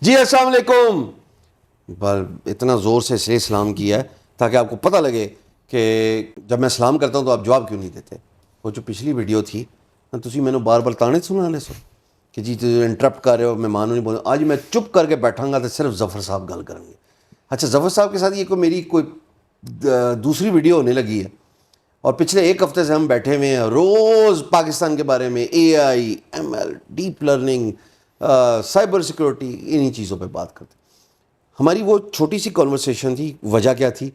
جی السلام علیکم. پر اتنا زور سے اس لیے سلام کیا ہے تاکہ آپ کو پتہ لگے کہ جب میں سلام کرتا ہوں تو آپ جواب کیوں نہیں دیتے. وہ جو پچھلی ویڈیو تھی تسی میں نے بار بار تانے سنانے سو کہ جی انٹرپٹ کر رہے ہو, میں مانو نہیں بول. آج میں چپ کر کے بیٹھا گا تو صرف ظفر صاحب گل کریں گے. اچھا, ظفر صاحب کے ساتھ یہ میری کوئی دوسری ویڈیو ہونے لگی ہے اور پچھلے ایک ہفتے سے ہم بیٹھے ہوئے ہیں روز پاکستان کے بارے میں, A I, M L, deep learning, cyber security, انہی چیزوں پہ بات کرتے. ہماری وہ چھوٹی سی کنورسیشن تھی. وجہ کیا تھی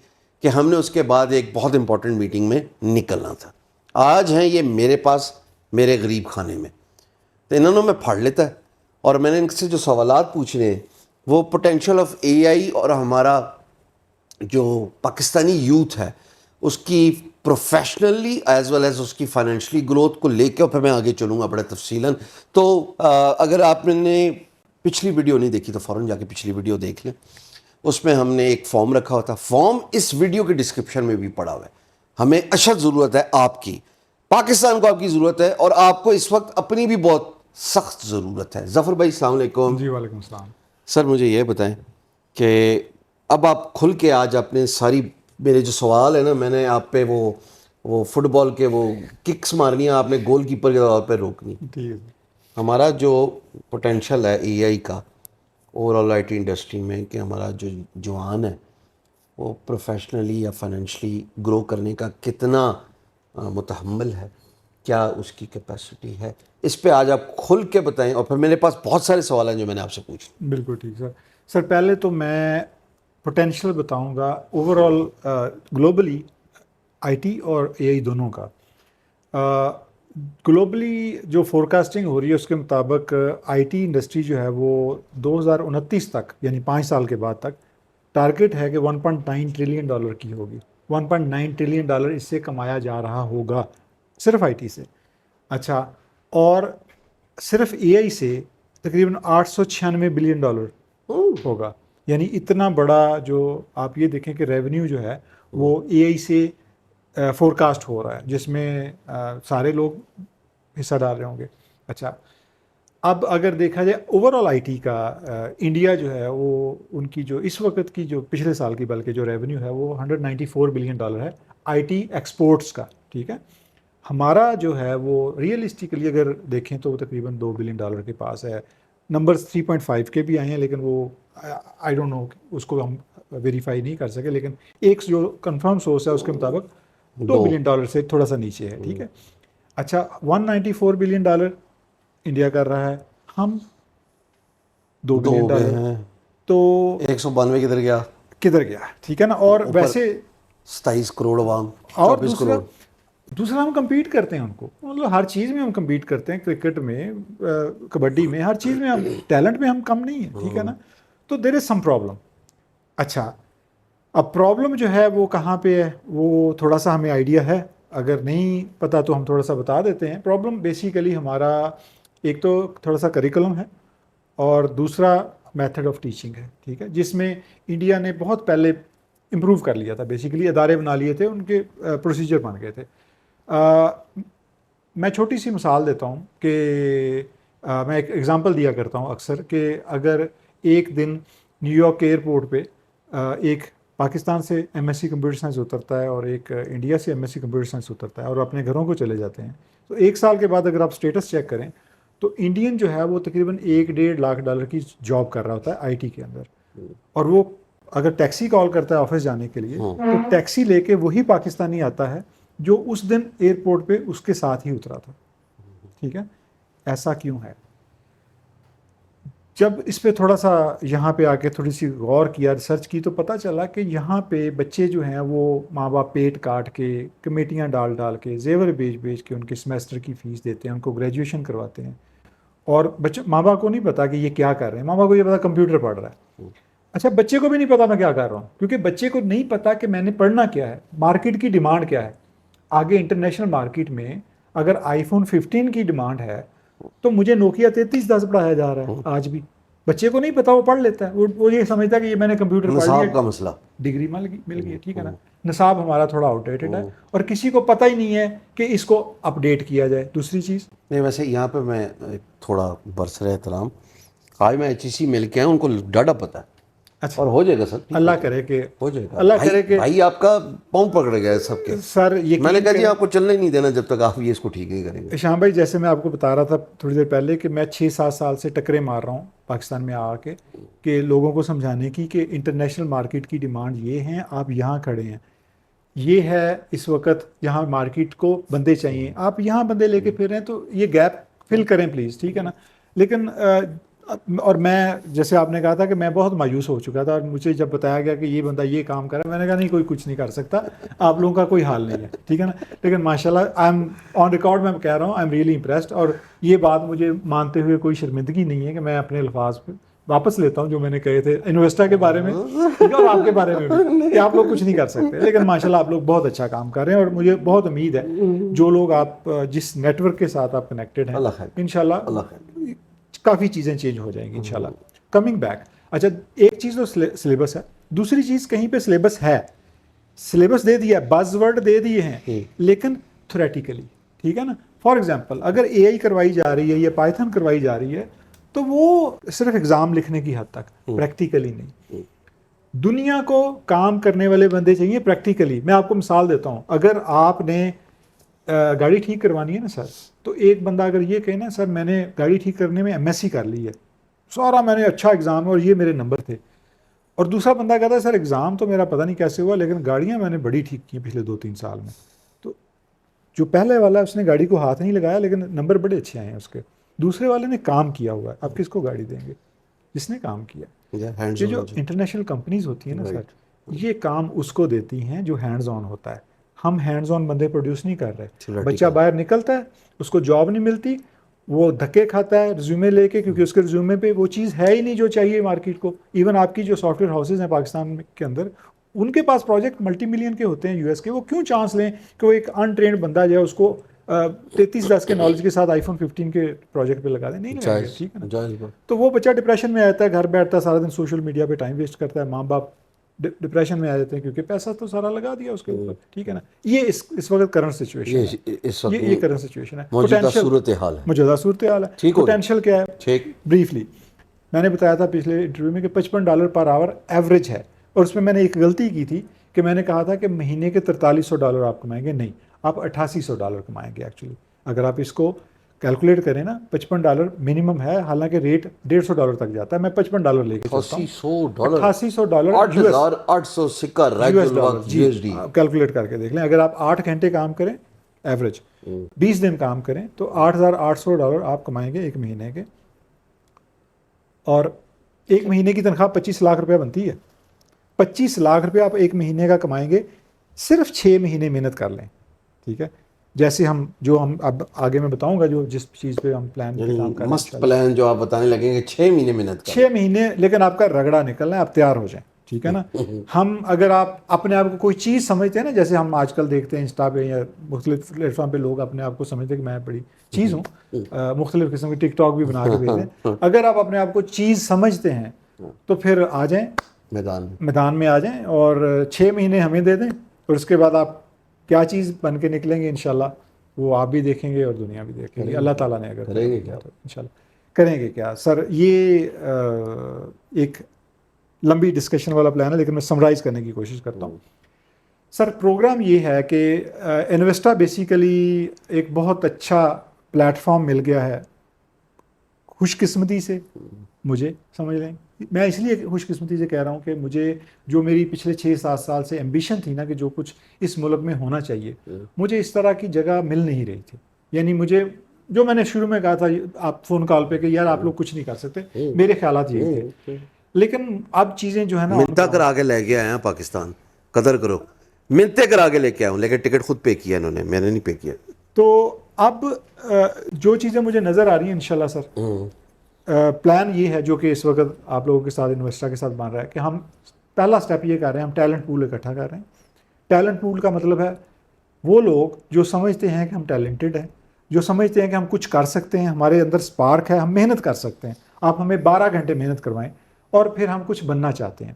کہ ہم نے اس کے بعد ایک بہت امپورٹنٹ میٹنگ میں نکلنا تھا. آج ہیں یہ میرے پاس میرے غریب خانے میں, تو انہوں میں پھاڑ لیتا ہے اور میں نے ان سے جو سوالات پوچھنے ہیں وہ پوٹینشیل آف اے آئی اور ہمارا جو پاکستانی یوتھ ہے اس کی پروفیشنلی ایز ویل ایز اس کی فائنینشلی گروتھ کو لے کے, اور پھر میں آگے چلوں گا بڑے تفصیلاً. تو اگر آپ نے پچھلی ویڈیو نہیں دیکھی تو فوراً جا کے پچھلی ویڈیو دیکھ لیں. اس میں ہم نے ایک فارم رکھا ہوا تھا. فارم اس ویڈیو کے ڈسکرپشن میں بھی پڑا ہوا ہے. ہمیں اشد ضرورت ہے آپ کی, پاکستان کو آپ کی ضرورت ہے, اور آپ کو اس وقت اپنی بھی بہت سخت ضرورت ہے. ظفر بھائی السلام علیکم. جی وعلیکم السلام. سر مجھے یہ بتائیں کہ اب آپ کھل کے آج اپنے ساری میرے جو سوال ہے نا, میں نے آپ پہ وہ فٹ بال کے وہ ککس مارنی ہیں, آپ نے گول کیپر کے طور پہ روکنی. ٹھیک ہے. ہمارا جو پوٹینشیل ہے اے آئی کا over all I T industry میں, کہ ہمارا جو جوان ہے وہ پروفیشنلی یا فائنینشلی گرو کرنے کا کتنا متحمل ہے, کیا اس کی کیپیسٹی ہے, اس پہ آج آپ کھل کے بتائیں. اور پھر میرے پاس بہت سارے سوال ہیں جو میں نے آپ سے پوچھے. بالکل ٹھیک سر. سر پہلے تو میں پوٹینشیل بتاؤں گا overall globally I T اور اے آئی دونوں کا. گلوبلی جو فورکاسٹنگ ہو رہی ہے اس کے مطابق آئی ٹی انڈسٹری جو ہے وہ 2029 تک یعنی 5 سال کے بعد تک ٹارگیٹ ہے کہ $1.9 ٹریلین کی ہوگی. $1.9 ٹریلین اس سے کمایا جا رہا ہوگا صرف آئی ٹی سے. اچھا, اور صرف اے آئی سے تقریباً $896 بلین ہوگا. یعنی اتنا بڑا جو آپ یہ دیکھیں کہ ریونیو جو ہے وہ اے آئی سے فورکاسٹ ہو رہا ہے, جس میں سارے لوگ حصہ ڈال رہے ہوں گے. اچھا, اب اگر دیکھا جائے اوور آل آئی ٹی کا, انڈیا جو ہے وہ ان کی جو اس وقت کی جو پچھلے سال کی بلکہ جو ریونیو ہے وہ $194 بلین ہے آئی ٹی ایکسپورٹس کا. ٹھیک ہے, ہمارا جو ہے وہ ریئلسٹکلی اگر دیکھیں تو وہ تقریباً $2 بلین کے پاس ہے. نمبرز 3.5 کے بھی آئے ہیں لیکن وہ آئی ڈونٹ نو, اس کو ہم ویریفائی نہیں کر سکے, لیکن ایک جو کنفرم سورس ہے اس کے مطابق $2 بلین سے تھوڑا سا نیچے ہے. ٹھیک ہے. اچھا, $194 بلین انڈیا کر رہا ہے, ہم $2 بلین. ہیں تو 192 کدھر گیا؟ ٹھیک ہے نا. اور ویسے 27 کروڑ عوام, اور 24 کروڑ. دوسرا ہم کمپیٹ کرتے ہیں ان کو, مطلب ہر چیز میں ہم کمپیٹ کرتے ہیں, کرکٹ میں, کبڈی میں, ہر چیز میں ہم, ٹیلنٹ میں ہم کم نہیں ہیں. ٹھیک ہے نا. تو دیر از سم پرابلم. اچھا, اب پرابلم جو ہے وہ کہاں پہ ہے وہ تھوڑا سا ہمیں آئیڈیا ہے, اگر نہیں پتہ تو ہم تھوڑا سا بتا دیتے ہیں. پرابلم بیسیکلی ہمارا ایک تو تھوڑا سا کریکولم ہے اور دوسرا میتھڈ آف ٹیچنگ ہے. ٹھیک ہے, جس میں انڈیا نے بہت پہلے امپروو کر لیا تھا. بیسیکلی ادارے بنا لیے تھے, ان کے پروسیجر بن گئے تھے. میں چھوٹی سی مثال دیتا ہوں کہ میں ایک ایگزامپل دیا کرتا ہوں اکثر, کہ اگر ایک دن نیو یارک کے ایئرپورٹ پہ ایک پاکستان سے M S C computer science اترتا ہے اور ایک انڈیا سے M S C computer science اترتا ہے اور اپنے گھروں کو چلے جاتے ہیں, تو 1 سال کے بعد اگر آپ اسٹیٹس چیک کریں تو انڈین جو ہے وہ تقریباً $1.5 لاکھ کی جاب کر رہا ہوتا ہے آئی ٹی کے اندر. اور وہ اگر ٹیکسی کال کرتا ہے آفس جانے کے لیے تو ٹیکسی لے کے وہی پاکستانی آتا ہے جو اس دن ایئرپورٹ پہ اس کے ساتھ ہی اترا تھا. ٹھیک ہے, ایسا کیوں ہے؟ جب اس پہ تھوڑا سا یہاں پہ آ کے تھوڑی سی غور کیا, ریسرچ کی, تو پتہ چلا کہ یہاں پہ بچے جو ہیں وہ ماں باپ پیٹ کاٹ کے, کمیٹیاں ڈال کے, زیور بیچ کے ان کے سمیسٹر کی فیس دیتے ہیں, ان کو گریجویشن کرواتے ہیں, اور بچے ماں باپ کو نہیں پتا کہ یہ کیا کر رہے ہیں. ماں باپ کو یہ پتا کمپیوٹر پڑھ رہا ہے. اچھا, بچے کو بھی نہیں پتا میں کیا کر رہا ہوں, کیونکہ بچے کو نہیں پتا کہ میں نے پڑھنا کیا ہے, مارکیٹ کی ڈیمانڈ کیا ہے. آگے انٹرنیشنل مارکیٹ میں اگر آئی فون 15 کی ڈیمانڈ ہے تو مجھے نوکیا 3310 پڑھایا جا رہا ہے آج بھی. بچے کو نہیں پتا, وہ پڑھ لیتا ہے, وہ یہ سمجھتا ہے کہ یہ میں نے کمپیوٹر پڑھ لیا, نصاب کا مسئلہ, ڈگری مل گئی. ٹھیک ہے نا. نصاب ہمارا تھوڑا آؤٹ ڈیٹڈ ہے اور کسی کو پتہ ہی نہیں ہے کہ اس کو اپ ڈیٹ کیا جائے. دوسری چیز نہیں, ویسے یہاں پہ میں تھوڑا برسر احترام آج میں HEC مل کے ہیں، ان کو ڈاڈا پتہ ہے، اچھا اور ہو جائے گا سر، اللہ کرے کہ ہو جائے گا. اللہ کرے کہ بھائی آپ کا پاؤں پکڑ گیا ہے سب کے. سر میں نے کہا جی یقین آپ کو چلنے ہی نہیں دینا جب تک آپ یہ اس کو ٹھیک نہیں کریں گے. شام بھائی، جیسے میں آپ کو بتا رہا تھا تھوڑی دیر پہلے کہ میں 6-7 سال سے ٹکرے مار رہا ہوں پاکستان میں آ کے کہ لوگوں کو سمجھانے کی کہ انٹرنیشنل مارکیٹ کی ڈیمانڈ یہ ہیں، آپ یہاں کھڑے ہیں، یہ ہے اس وقت یہاں مارکیٹ کو بندے چاہیے، آپ یہاں بندے لے کے پھر رہے ہیں، تو یہ گیپ فل کریں پلیز، ٹھیک ہے نا. لیکن اور میں جیسے آپ نے کہا تھا کہ میں بہت مایوس ہو چکا تھا، اور مجھے جب بتایا گیا کہ یہ بندہ یہ کام کر رہا ہے، میں نے کہا نہیں، کوئی کچھ نہیں کر سکتا، آپ لوگوں کا کوئی حال نہیں ہے، ٹھیک ہے نا. لیکن ماشاءاللہ آئی ایم آن ریکارڈ، میں کہہ رہا ہوں آئی ایم ریئلی امپریسڈ. اور یہ بات مجھے مانتے ہوئے کوئی شرمندگی نہیں ہے کہ میں اپنے الفاظ پہ واپس لیتا ہوں جو میں نے کہے تھے انویسٹا کے بارے میں اور آپ کے بارے میں بھی، کہ آپ لوگ کچھ نہیں کر سکتے. لیکن ماشاءاللہ آپ لوگ بہت اچھا کام کر رہے ہیں، اور مجھے بہت امید ہے جو لوگ آپ جس نیٹ ورک کے ساتھ آپ کنیکٹڈ ہیں، انشاءاللہ کافی چیزیں چینج ہو جائیں گی انشاءاللہ. کمنگ بیک، اچھا ایک چیز تو سلیبس ہے، دوسری چیز کہیں پہ سلیبس ہے، سلیبس دے دیا ہے، بز ورڈ دے دیے ہیں، لیکن تھیوریٹیکلی، ٹھیک ہے نا. فار ایگزامپل اگر AI کروائی جا رہی ہے یا پائتھن کروائی جا رہی ہے تو وہ صرف ایگزام لکھنے کی حد تک، پریکٹیکلی نہیں. دنیا کو کام کرنے والے بندے چاہیے پریکٹیکلی. میں آپ کو مثال دیتا ہوں، اگر آپ نے گاڑی ٹھیک کروانی ہے نا سر، تو ایک بندہ اگر یہ کہے نا سر میں نے گاڑی ٹھیک کرنے میں MSc کر لی ہے، سارا میں نے اچھا ایگزام ہے اور یہ میرے نمبر تھے، اور دوسرا بندہ کہتا ہے سر ایگزام تو میرا پتہ نہیں کیسے ہوا لیکن گاڑیاں میں نے بڑی ٹھیک کی پچھلے 2-3 سال میں. تو جو پہلے والا ہے اس نے گاڑی کو ہاتھ نہیں لگایا لیکن نمبر بڑے اچھے آئے ہیں اس کے. دوسرے والے نے کام کیا ہوا ہے، آپ کس کو گاڑی دیں گے؟ جس نے کام کیا. یہ جو انٹرنیشنل کمپنیز ہوتی ہیں نا سر، یہ کام اس کو دیتی ہیں جو ہینڈز آن ہوتا ہے. ہم ہینڈز آن بندے پروڈیوس نہیں کر رہے. بچہ باہر نکلتا ہے، اس کو جاب نہیں ملتی، وہ دھکے کھاتا ہے ریزیومے لے کے، کیونکہ اس کے ریزیومے پہ وہ چیز ہے ہی نہیں جو چاہیے مارکیٹ کو. ایون آپ کی جو سافٹ ویئر ہاؤسز ہیں پاکستان کے اندر، ان کے پاس پروجیکٹ ملٹی ملین کے ہوتے ہیں US کے، وہ کیوں چانس لیں کہ وہ ایک انٹرینڈ بندہ جو ہے اس کو 33-10 کے نالج کے ساتھ iPhone 15 کے پروجیکٹ پہ لگا دیں؟ نہیں لگائیں گے، ٹھیک ہے نا. تو وہ بچہ ڈپریشن میں آتا ہے، گھر بیٹھتا ہے سارا دن سوشل میڈیا پہ ٹائم ویسٹ کرتا ہے، ماں باپ ڈپریشن میں آ جاتے ہیں کیونکہ پیسہ تو سارا لگا دیا اس کے اوپر، ٹھیک ہے نا. یہ اس وقت کرنٹ سچویشن ہے، یہ کرنٹ سچویشن ہے، موجودہ صورتحال ہے، موجودہ صورتحال ہے. پوٹینشیل کیا ہے؟ بریفلی میں نے بتایا تھا پچھلے انٹرویو میں کہ $55 پر آور ایوریج ہے، اور اس میں میں نے ایک غلطی کی تھی کہ میں نے کہا تھا کہ مہینے کے $4300 آپ کمائیں گے. نہیں، آپ $8800 کمائیں گے ایکچولی. اگر آپ اس کو کیلکولیٹ کریں نا، $55 منیمم ہے، حالانکہ ریٹ $150 تک جاتا ہے. میں $55 لے کے چلتا ہوں، $8800 $8,800 سکہ USD کیلکولیٹ کر کے دیکھ لیں. اگر آپ 8 گھنٹے کام کریں ایوریج، 20 دن کام کریں تو $8,800 آپ کمائیں گے ایک مہینے کے. اور ایک مہینے کی تنخواہ 25 لاکھ روپیہ بنتی ہے. 25 لاکھ روپیہ آپ ایک مہینے کا کمائیں گے، صرف 6 مہینے محنت کر لیں، ٹھیک ہے. جیسے ہم اب آگے میں بتاؤں گا جو جس چیز پہ ہم پلان کام کر رہے ہیں، مست پلان جو آپ بتانے لگیں گے، 6 مہینے محنت کریں، 6 مہینے، لیکن آپ کا رگڑا نکلنا ہے، آپ تیار ہو جائیں، ٹھیک ہے نا. ہم اگر آپ اپنے آپ کو کوئی چیز سمجھتے ہیں نا، جیسے ہم آج کل دیکھتے ہیں انسٹا پہ یا مختلف پلیٹ فارم پہ لوگ اپنے آپ کو سمجھتے ہیں کہ میں بڑی چیز ہوں، مختلف قسم کی ٹک ٹاک بھی بنا کے بھیجیں. اگر آپ اپنے آپ کو چیز سمجھتے ہیں تو پھر آ جائیں میدان میں آ جائیں، اور 6 مہینے ہمیں دے دیں، اور اس کے بعد آپ کیا چیز بن کے نکلیں گے انشاءاللہ وہ آپ بھی دیکھیں گے اور دنیا بھی دیکھیں گے. اللہ تعالیٰ نے اگر کریں گے کیا تو انشاءاللہ کریں گے کیا. سر یہ ایک لمبی ڈسکشن والا پلان ہے، لیکن میں سمرائز کرنے کی کوشش کرتا ہوں. سر پروگرام یہ ہے کہ انویسٹا بیسیکلی ایک بہت اچھا پلیٹ فارم مل گیا ہے، خوش قسمتی سے مجھے سمجھ لیں. میں اس لیے خوش قسمتی سے کہہ رہا ہوں کہ مجھے جو میری پچھلے 6-7 سال سے ایمبیشن تھی نا کہ جو کچھ اس ملک میں ہونا چاہیے، مجھے اس طرح کی جگہ مل نہیں رہی تھی. یعنی مجھے جو میں نے شروع میں کہا تھا آپ فون کال پہ کہ یار آپ لوگ کچھ نہیں کر سکتے، میرے خیالات یہی تھے. لیکن اب چیزیں جو ہے نا منتیں کرا کے لے کے آئے ہیں پاکستان، قدر کرو، منتیں کرا کے لے کے آئے ہوں، لیکن ٹکٹ خود پے کیا انہوں نے، میں نے نہیں پے کیا. تو اب جو چیزیں مجھے نظر آ رہی ہیں انشاءاللہ سر، پلان یہ ہے جو کہ اس وقت آپ لوگوں کے ساتھ انویسٹر کے ساتھ بن رہا ہے کہ ہم پہلا سٹیپ یہ کر رہے ہیں، ہم ٹیلنٹ پول اکٹھا کر رہے ہیں. ٹیلنٹ پول کا مطلب ہے وہ لوگ جو سمجھتے ہیں کہ ہم ٹیلنٹڈ ہیں، جو سمجھتے ہیں کہ ہم کچھ کر سکتے ہیں، ہمارے اندر سپارک ہے، ہم محنت کر سکتے ہیں. آپ ہمیں 12 گھنٹے محنت کروائیں اور پھر ہم کچھ بننا چاہتے ہیں.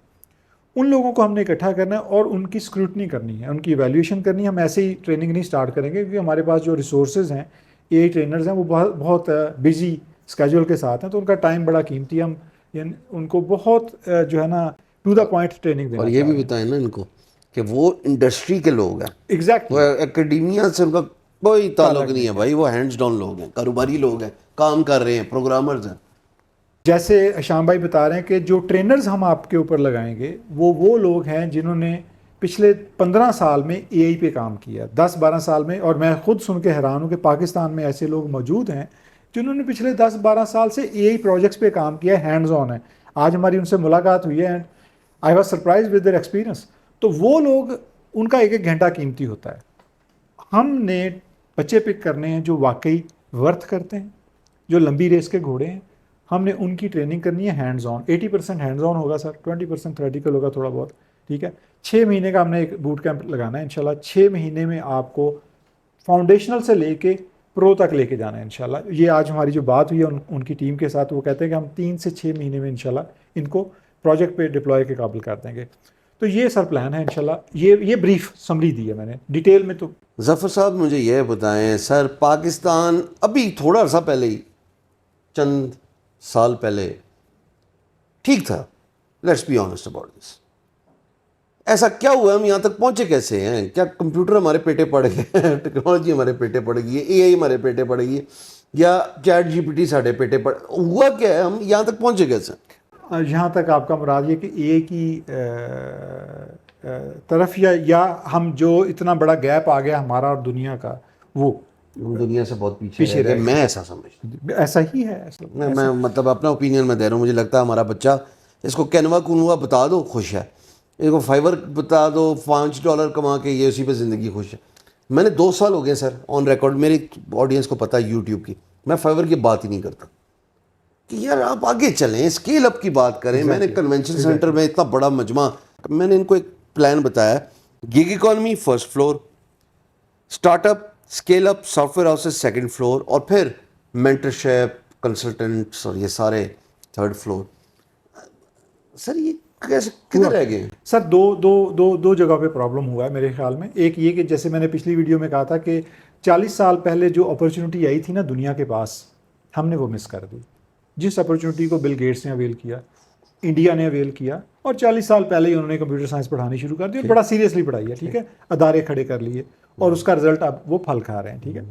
ان لوگوں کو ہم نے اکٹھا کرنا ہے اور ان کی اسکروٹنی کرنی ہے، ان کی ایویلیویشن کرنی ہے. ہم ایسے ہی ٹریننگ نہیں سٹارٹ کریں گے کیونکہ ہمارے پاس جو ریسورسز ہیں، AI ٹرینرز ہیں، وہ بہت بزی اسکیجول کے ساتھ ہیں تو ان کا ٹائم بڑا قیمتی ہے. ہم یعنی ان کو بہت جو ہے نا ٹو دا پوائنٹ ٹریننگ دینا. اور یہ بھی بتائیں نا ان کو کہ وہ انڈسٹری کے لوگ ہیں, ایگزیکٹلی, وہ اکیڈیمیا سے ان کا کوئی تعلق نہیں ہے بھائی, وہ ہینڈز ڈاؤن لوگ ہیں, کاروباری لوگ ہیں, کام کر رہے ہیں, پروگرامرز ہیں. جیسے شام بھائی بتا رہے ہیں کہ جو ٹرینرز ہم آپ کے اوپر لگائیں گے وہ لوگ ہیں جنہوں نے پچھلے 15 سال میں اے آئی پہ کام کیا, 10-12 سال میں. اور میں خود سن کے حیران ہوں کہ پاکستان میں ایسے لوگ موجود ہیں جنہوں نے پچھلے 10-12 سال سے اے آئی پروجیکٹس پہ کام کیا ہے, ہینڈز آن ہے. آج ہماری ان سے ملاقات ہوئی ہے and I was surprise with their experience. تو وہ لوگ, ان کا ایک ایک گھنٹہ قیمتی ہوتا ہے. ہم نے بچے پک کرنے ہیں جو واقعی ورتھ کرتے ہیں, جو لمبی ریس کے گھوڑے ہیں. ہم نے ان کی ٹریننگ کرنی ہے ہینڈز آن. 80% ہینڈز آن ہوگا سر, 20% تھیوریٹیکل ہوگا تھوڑا بہت, ٹھیک ہے. 6 مہینے کا ہم نے ایک بوٹ کیمپ لگانا ہے انشاءاللہ. 6 مہینے میں آپ کو فاؤنڈیشنل سے لے کے پرو تک لے کے جانا ہے انشاءاللہ. یہ آج ہماری جو بات ہوئی ہے ان کی ٹیم کے ساتھ, وہ کہتے ہیں کہ ہم 3 سے 6 مہینے میں انشاءاللہ ان کو پروجیکٹ پہ ڈپلوائے کے قابل کر دیں گے. تو یہ سر پلان ہے انشاءاللہ. یہ بریف سمری دی ہے میں نے, ڈیٹیل میں تو. ظفر صاحب مجھے یہ بتائیں سر, پاکستان ابھی تھوڑا عرصہ پہلے ہی, چند سال پہلے ٹھیک تھا, let's be honest about this. ایسا کیا ہوا, ہم یہاں تک پہنچے کیسے ہیں؟ کیا کمپیوٹر ہمارے پیٹے پڑ گئے, ٹیکنالوجی ہمارے پیٹے پڑ گئی ہے, اے آئی ہمارے پیٹے پڑ گئی ہے, یا چیٹ جی پی ٹی ساڑھے پیٹے پڑ, ہوا کیا ہے, ہم یہاں تک پہنچے کیسے؟ یہاں تک آپ کا مراد یہ کہ اے آئی کی طرف یا ہم جو اتنا بڑا گیپ آ گیا ہمارا اور دنیا کا, وہ ہم دنیا سے بہت پیچھے رہ گئے, میں ایسا سمجھتا ہوں. ایسا ہی ہے. میں مطلب اپنا اوپینین میں دے رہا ہوں, مجھے لگتا ہے ہمارا بچہ, اس کو کینوا کنوا بتا دو خوش ہے, اس کو فائیور بتا دو $5 کما کے یہ اسی پہ زندگی خوش ہے. میں نے 2 سال ہو گئے سر آن ریکارڈ, میری آڈینس کو پتہ ہے یوٹیوب کی, میں فائیور کی بات ہی نہیں کرتا کہ یار آپ آگے چلیں, اسکیل اپ کی بات کریں. میں نے کنونشن سینٹر میں اتنا بڑا مجمع, میں نے ان کو ایک پلان بتایا, gig economy 1st floor, startup scale up software houses 2nd floor, اور پھر مینٹرشپ کنسلٹنٹس اور یہ سارے 3rd فلور. سر یہ کیسے کدھر رہ گئے؟ سر دو جگہ پہ پرابلم ہوا ہے میرے خیال میں. ایک یہ کہ جیسے میں نے پچھلی ویڈیو میں کہا تھا کہ 40 سال پہلے جو اپرچونٹی آئی تھی نا دنیا کے پاس, ہم نے وہ مس کر دی. جس اپرچونٹی کو بل گیٹس نے اویل کیا, انڈیا نے اویل کیا, اور 40 سال پہلے ہی انہوں نے کمپیوٹر سائنس پڑھانی شروع کر دی, اور بڑا سیریسلی پڑھائی ہے, ٹھیک ہے, ادارے کھڑے کر لیے, اور اس کا رزلٹ اب وہ پھل کھا رہے ہیں, ٹھیک ہے.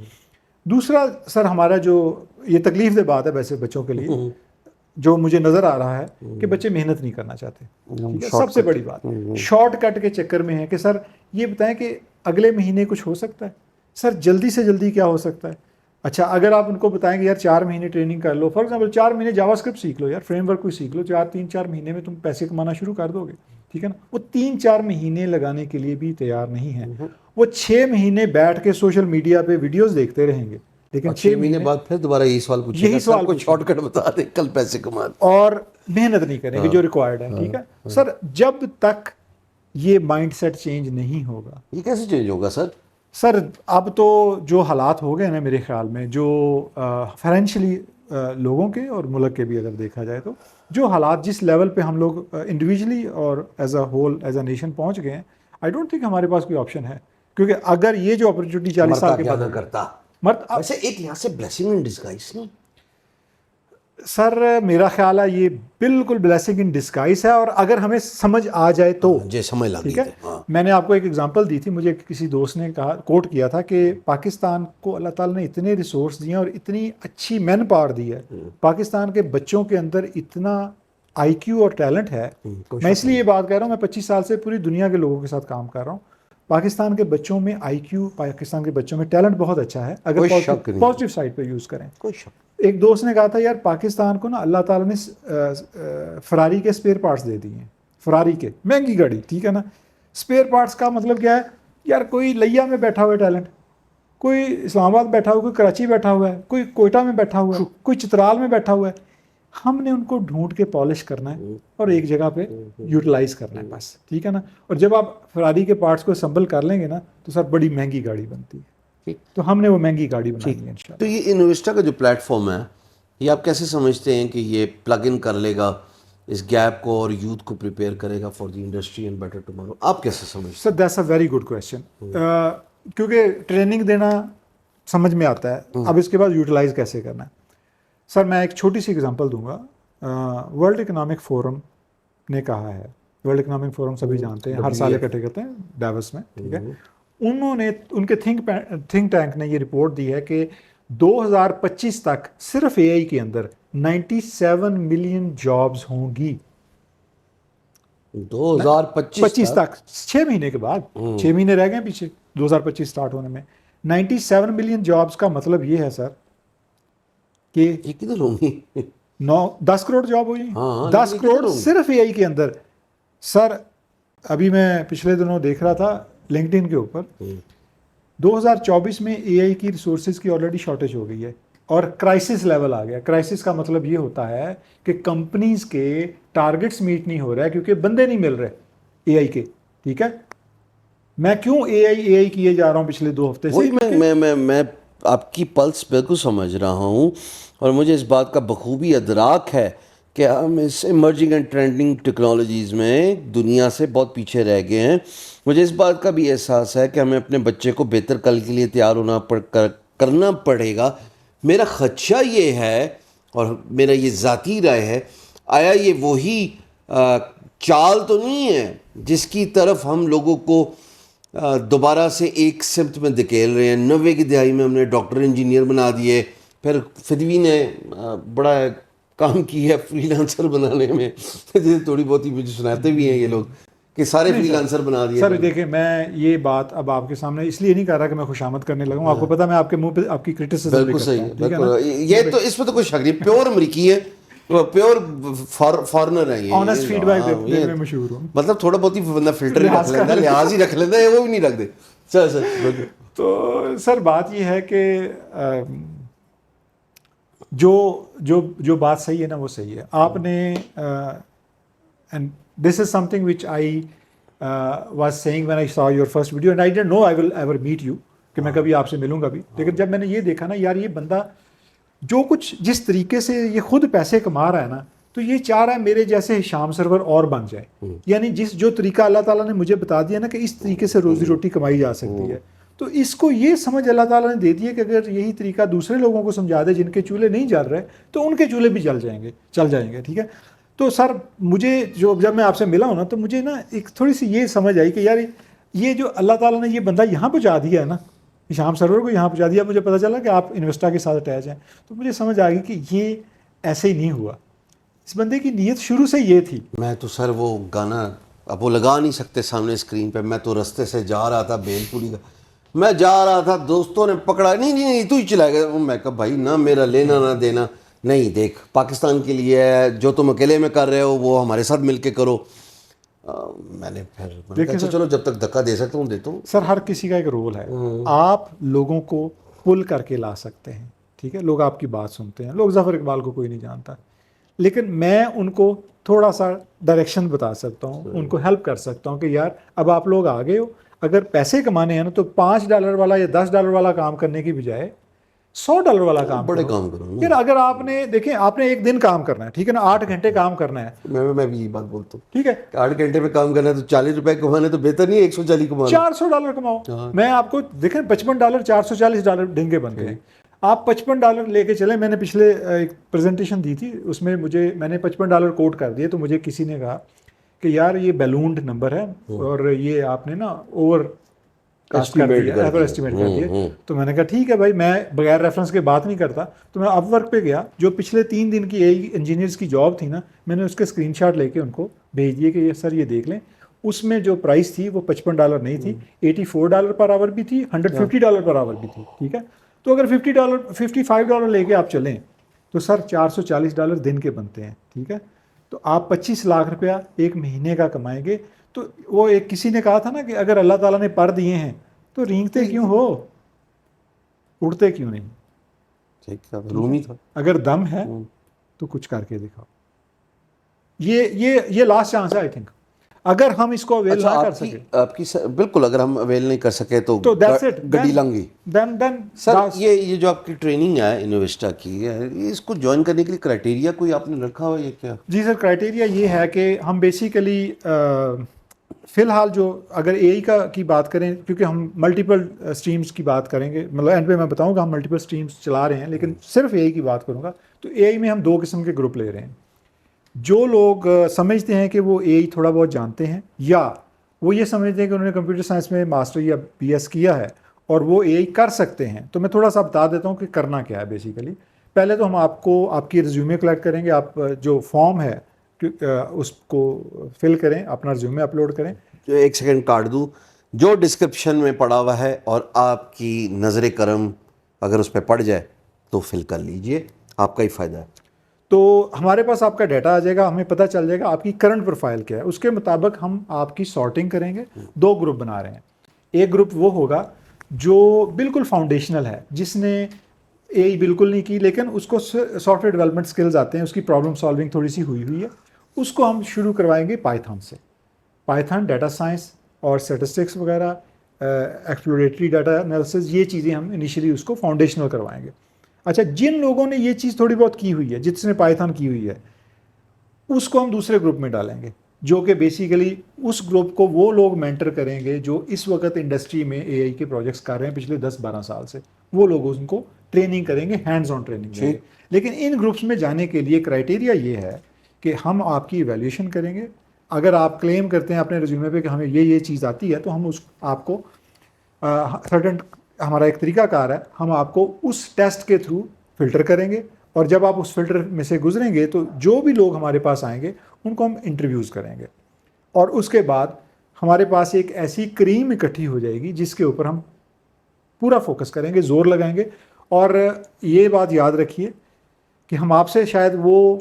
دوسرا سر ہمارا جو یہ تکلیف دہ بات ہے ویسے بچوں کے لیے, جو مجھے نظر آ رہا ہے کہ بچے محنت نہیں کرنا چاہتے, ٹھیک ہے. سب سے بڑی بات شارٹ کٹ کے چکر میں ہے کہ سر یہ بتائیں کہ اگلے مہینے کچھ ہو سکتا ہے. سر جلدی سے جلدی کیا ہو سکتا ہے؟ اچھا اگر آپ ان کو بتائیں کہ یار 4 مہینے ٹریننگ کر لو, فار ایگزامپل 4 مہینے جاوا اسکرپٹ سیکھ لو, یار فریم ورک کوئی سیکھ لو, 3-4 مہینے میں تم پیسے کمانا شروع کر دو گے, ٹھیک ہے نا. وہ 3-4 مہینے لگانے کے لیے بھی تیار نہیں ہیں. وہ 6 مہینے بیٹھ کے سوشل میڈیا پہ ویڈیوز دیکھتے رہیں گے, لیکن 6 مہینے بعد پھر دوبارہ یہی سوال پوچھیں گے, سب کو شارٹ کٹ بتا دیں کل پیسے کما دیں, اور محنت نہیں کریں گے جو ریکوائرڈ ہے, ٹھیک ہے. سر جب تک یہ مائنڈ سیٹ چینج نہیں ہوگا, یہ کیسے چینج ہوگا سر؟ سر اب تو جو حالات ہو گئے نا میرے خیال میں, جو فائنینشلی لوگوں کے اور ملک کے بھی اگر دیکھا جائے تو جو حالات جس لیول پہ ہم لوگ انڈیویجلی اور as a whole as a nation پہنچ گئے ہیں, آئی ڈونٹ تھنک ہمارے پاس کوئی آپشن ہے. کیونکہ اگر یہ جو اپرچونٹی 40 سال کے بعد کرتا ویسے ایک یہاں سے بلیسنگ ان ڈسگائز نہیں سر, میرا خیال ہے یہ بالکل بلیسنگ ان ڈسگائز ہے, اور اگر ہمیں سمجھ آ جائے تو جی سمجھ لا, ٹھیک ہے. میں نے آپ کو ایک ایگزامپل دی تھی, مجھے کسی دوست نے کہا, کوٹ کیا تھا کہ پاکستان کو اللہ تعالیٰ نے اتنے ریسورس دیے اور اتنی اچھی مین پاور دی ہے, پاکستان کے بچوں کے اندر اتنا آئی کیو اور ٹیلنٹ ہے. میں اس لیے یہ بات کہہ رہا ہوں, میں 25 سال سے پوری دنیا کے لوگوں کے ساتھ کام کر رہا ہوں. پاکستان کے بچوں میں آئی کیو, پاکستان کے بچوں میں ٹیلنٹ بہت اچھا ہے اگر پازیٹیو سائڈ پہ یوز کریں. ایک دوست نے کہا تھا یار پاکستان کو نا اللہ تعالیٰ نے فراری کے اسپیئر پارٹس دے دیے ہیں, فراری کے, مہنگی گاڑی, ٹھیک ہے نا. اسپیئر پارٹس کا مطلب کیا ہے یار, کوئی لیا میں بیٹھا ہوا ہے ٹیلنٹ, کوئی اسلام آباد بیٹھا ہوا, کوئی کراچی بیٹھا ہوا ہے, کوئی کوئٹہ میں بیٹھا ہوا ہے, کوئی چترال میں بیٹھا ہوا ہے. ہم نے ان کو ڈھونڈ کے پالش کرنا ہے اور ایک جگہ پہ یوٹیلائز کرنا ہے بس, ٹھیک ہے نا. اور جب آپ فراری کے پارٹس کو اسمبل کر لیں گے نا تو سر بڑی مہنگی گاڑی بنتی ہے. تو ہم نے وہ مہنگی گاڑی بنانی ہے انشاءاللہ. تو یہ انویسٹا کا جو پلیٹ فارم ہے, یہ آپ کیسے سمجھتے ہیں کہ یہ پلگ ان کر لے گا اس گیپ کو اور یوتھ کو پریپیئر کرے گا for the industry and better tomorrow? آپ کیسے سمجھتے ہیں؟ Sir that's a very good question. کیونکہ ٹریننگ دینا سمجھ میں آتا ہے, اب اس کے بعد یوٹیلائز کیسے کرنا ہے. سر میں ایک چھوٹی سی اگزامپل دوں گا. ورلڈ اکنامک فورم نے کہا ہے, ورلڈ اکنامک فورم سبھی جانتے ہیں, ہر سال اکٹھے کرتے ہیں ڈیوس میں, ٹھیک ہے. انہوں نے, ان کے تھنک ٹینک نے یہ رپورٹ دی ہے کہ 2025 تک صرف اے آئی کے اندر 97 ملین جابز ہوں گی. 2025 تک 6 مہینے کے بعد, 6 مہینے رہ گئے پیچھے 2025 سٹارٹ ہونے میں. 97 ملین جابز کا مطلب یہ ہے سر کہ یہ کدھر ہوں گی؟ 10 کروڑ جاب ہوئی, ہاں 10 کروڑ صرف اے آئی کے اندر. سر ابھی میں پچھلے دنوں دیکھ رہا تھا لنکڈ ان کے اوپر, 2024 میں اے آئی کی ریسورسز کی آلریڈی شارٹیج ہو گئی ہے اور کرائسس لیول آ گیا. کرائسس کا مطلب یہ ہوتا ہے کہ کمپنیز کے ٹارگٹس میٹ نہیں ہو رہا ہے کیونکہ بندے نہیں مل رہے اے آئی کے, ٹھیک ہے. میں کیوں اے آئی کیے جا رہا ہوں پچھلے 2 ہفتے سے, میں آپ کی پلس بالکل سمجھ رہا ہوں, اور مجھے اس بات کا بخوبی ادراک ہے کہ ہم اس ایمرجنگ اینڈ ٹرینڈنگ ٹیکنالوجیز میں دنیا سے بہت پیچھے رہ گئے ہیں. مجھے اس بات کا بھی احساس ہے کہ ہمیں اپنے بچے کو بہتر کل کے لیے تیار کرنا پڑے گا. میرا خدشہ یہ ہے, اور میرا یہ ذاتی رائے ہے, آیا یہ وہی چال تو نہیں ہے جس کی طرف ہم لوگوں کو دوبارہ سے ایک سمت میں دھکیل رہے ہیں؟ 90 کی دہائی میں ہم نے ڈاکٹر انجینئر بنا دیے, پھر فدوی نے بڑا کام کی ہے فری لانسر بنانے میں, تھوڑی بہت ہی مجھے سناتے بھی ہیں یہ لوگ کہ سارے فری لانسر بنا دیے. سر دیکھیں, میں یہ بات اب آپ کے سامنے اس لیے نہیں کہہ رہا کہ میں خوشامد کرنے لگا ہوں. آپ کو پتا میں آپ کے منہ پہ آپ کی کرٹیسزم بالکل صحیح ہے, بالکل. یہ تو اس پہ تو کوئی شک نہیں, پیور امریکی ہے, پیور فارنر ہے, یہ آنیسٹ فیڈ بیک دینے میں مشہور ہوں. مطلب تھوڑا بہت ہی بندہ فلٹر رکھ لیتا ہے, لحاظ ہی رکھ لیتا ہے, وہ بھی نہیں رکھ دے. سر تو سر بات یہ ہے کہ جو بات صحیح ہے نا وہ صحیح ہے. آپ نے and this is something which I was seeing when I saw your first video and I don't know I will ever meet you, کہ میں کبھی آپ سے ملوں گا بھی. لیکن جب میں نے یہ دیکھا نا یار, یہ بندہ جو کچھ جس طریقے سے یہ خود پیسے کما رہا ہے نا, تو یہ چاہ رہا ہے میرے جیسے ہشام سرور اور بن جائے. یعنی جو طریقہ اللہ تعالیٰ نے مجھے بتا دیا نا کہ اس طریقے سے روزی روٹی کمائی جا سکتی ہے, تو اس کو یہ سمجھ اللہ تعالیٰ نے دے دی ہے کہ اگر یہی طریقہ دوسرے لوگوں کو سمجھا دے جن کے چولہے نہیں جل رہے, تو ان کے چولہے بھی چل جائیں گے, ٹھیک ہے. تو سر مجھے جب میں آپ سے ملا ہوں نا, تو مجھے نا ایک تھوڑی سی یہ سمجھ آئی کہ یار یہ جو اللہ تعالیٰ نے یہ بندہ یہاں پہنچا دیا ہے نا, ہشام سرور کو یہاں پہنچا دیا. مجھے پتہ چلا کہ آپ انویسٹا کے ساتھ اٹیچ ہیں, تو مجھے سمجھ آ گئی کہ یہ ایسے ہی نہیں ہوا. اس بندے کی نیت شروع سے یہ تھی. میں تو سر وہ گانا اب وہ لگا نہیں سکتے سامنے اسکرین پہ, میں تو رستے سے جا رہا تھا بیل پوری کا, میں جا رہا تھا, دوستوں نے پکڑا, نہیں تو ہی چلا گیا. میں کہا بھائی نہ میرا لینا نہ دینا, نہیں دیکھ پاکستان کے لیے ہے, جو تم اکیلے میں کر رہے ہو وہ ہمارے ساتھ مل کے کرو. میں نے پھر کہا چلو جب تک دھکا دے سکتا ہوں دیتا ہوں. سر ہر کسی کا ایک رول ہے, آپ لوگوں کو پل کر کے لا سکتے ہیں, ٹھیک ہے. لوگ آپ کی بات سنتے ہیں, لوگ ظفر اقبال کو کوئی نہیں جانتا, لیکن میں ان کو تھوڑا سا ڈائریکشن بتا سکتا ہوں, ان کو ہیلپ کر سکتا ہوں کہ یار اب آپ لوگ آ گئے ہو, اگر پیسے کمانے ہیں نا تو $5 والا یا $10 والا کام کرنے کی بجائے $100 والا کام بڑے کام کرو. پھر اگر آپ نے دیکھیں آپ نے ایک دن کام کرنا ہے, ٹھیک ہے نا, 8 گھنٹے کام کرنا ہے. میں بھی یہ بات بولتا ہوں, ٹھیک ہے, 8 گھنٹے میں کام کرنا ہے تو $40 کمانے تو بہتر نہیں ہے $140 کمانا. $400 کماؤ. میں آپ کو دیکھیں $55 $440 ڈنگے بنتے ہیں. آپ $55 لے کے چلیں. میں نے پچھلے ایک پریزنٹیشن دی تھی, اس میں میں نے $55 کوٹ کر دیے, تو مجھے کسی نے کہا کہ یار یہ بیلونڈ نمبر ہے اور یہ آپ نے نا اوور ایسٹیمیٹ کر دیا. تو میں نے کہا ٹھیک ہے بھائی, میں بغیر ریفرنس کے بات نہیں کرتا. تو میں اپ ورک پہ گیا, جو پچھلے 3 دن کی انجینئرس کی جاب تھی نا, میں نے اس کے اسکرین شاٹ لے کے ان کو بھیج دیے کہ یہ سر یہ دیکھ لیں. اس میں جو پرائس تھی وہ $55 نہیں تھی, $84 پر آور بھی تھی, $150 پر آور بھی تھی, ٹھیک ہے. تو اگر $55 لے کے آپ چلیں تو سر $440 دن کے بنتے ہیں, ٹھیک ہے. تو آپ 25 لاکھ روپیہ ایک مہینے کا کمائیں گے. تو وہ ایک کسی نے کہا تھا نا کہ اگر اللہ تعالیٰ نے پر دیے ہیں تو رینگتے کیوں ہو, اڑتے کیوں نہیں. ٹھیک ہے, رومی تھا. اگر دم ہے تو کچھ کر کے دکھاؤ. یہ لاسٹ چانس ہے آئی تھنک. اگر ہم اس کو اویل نہ کر سکے, آپ کی بالکل, اگر ہم اویل نہیں کر سکے تو گڈی لنگی. سر یہ جو آپ کی ٹریننگ ہے انویسٹا کی, اس کو جوائن کرنے کے لیے کرائٹیریا کوئی آپ نے رکھا ہوا ہے کیا؟ جی سر, کرائٹیریا یہ ہے کہ ہم بیسیکلی فی الحال جو اگر اے آئی کی بات کریں, کیونکہ ہم ملٹیپل اسٹریمز کی بات کریں گے, مطلب اینڈ پہ میں بتاؤں گا ہم ملٹیپل اسٹریمز چلا رہے ہیں, لیکن صرف اے آئی کی بات کروں گا, تو اے آئی میں ہم 2 قسم کے گروپ لے رہے ہیں. جو لوگ سمجھتے ہیں کہ وہ اے آئی تھوڑا بہت جانتے ہیں, یا وہ یہ سمجھتے ہیں کہ انہوں نے کمپیوٹر سائنس میں ماسٹر یا بی ایس کیا ہے اور وہ اے آئی کر سکتے ہیں. تو میں تھوڑا سا بتا دیتا ہوں کہ کرنا کیا ہے بیسیکلی. پہلے تو ہم آپ کو آپ کی ریزیومے کلیکٹ کریں گے. آپ جو فارم ہے اس کو فل کریں, اپنا ریزیومے اپلوڈ کریں. جو 1 سیکنڈ کاٹ دوں, جو ڈسکرپشن میں پڑا ہوا ہے اور آپ کی نظر کرم اگر اس پہ پڑ جائے تو فل کر لیجئے, آپ کا ہی فائدہ ہے. تو ہمارے پاس آپ کا ڈیٹا آ جائے گا, ہمیں پتہ چل جائے گا آپ کی کرنٹ پروفائل کیا ہے. اس کے مطابق ہم آپ کی سارٹنگ کریں گے. 2 گروپ بنا رہے ہیں. ایک گروپ وہ ہوگا جو بالکل فاؤنڈیشنل ہے, جس نے اے آئی بالکل نہیں کی لیکن اس کو سافٹ ویئر ڈیولپمنٹ سکلز آتے ہیں, اس کی پرابلم سالونگ تھوڑی سی ہوئی ہے. اس کو ہم شروع کروائیں گے پائتھن سے. پائتھن, ڈیٹا سائنس اور اسٹیٹسٹکس وغیرہ, ایکسپلوریٹری ڈیٹا انالیسز, یہ چیزیں ہم انیشلی اس کو فاؤنڈیشنل کروائیں گے. اچھا, جن لوگوں نے یہ چیز تھوڑی بہت کی ہوئی ہے, جس نے پائتھن کی ہوئی ہے, اس کو ہم دوسرے گروپ میں ڈالیں گے, جو کہ بیسیکلی اس گروپ کو وہ لوگ مینٹر کریں گے جو اس وقت انڈسٹری میں اے آئی کے پروجیکٹس کر رہے ہیں پچھلے 10-12 سال سے. وہ لوگ ان کو ٹریننگ کریں گے, ہینڈز آن ٹریننگ دیں گے. لیکن ان گروپس میں جانے کے لیے کرائٹیریا یہ ہے کہ ہم آپ کی ایویلیوشن کریں گے. اگر آپ کلیم کرتے ہیں اپنے ریزیومے پہ کہ ہمیں یہ چیز آتی ہے, تو ہم آپ کو سرٹن, ہمارا ایک طریقہ کار ہے, ہم آپ کو اس ٹیسٹ کے تھرو فلٹر کریں گے. اور جب آپ اس فلٹر میں سے گزریں گے تو جو بھی لوگ ہمارے پاس آئیں گے ان کو ہم انٹرویوز کریں گے. اور اس کے بعد ہمارے پاس ایک ایسی کریم اکٹھی ہو جائے گی جس کے اوپر ہم پورا فوکس کریں گے, زور لگائیں گے. اور یہ بات یاد رکھیے کہ ہم آپ سے شاید وہ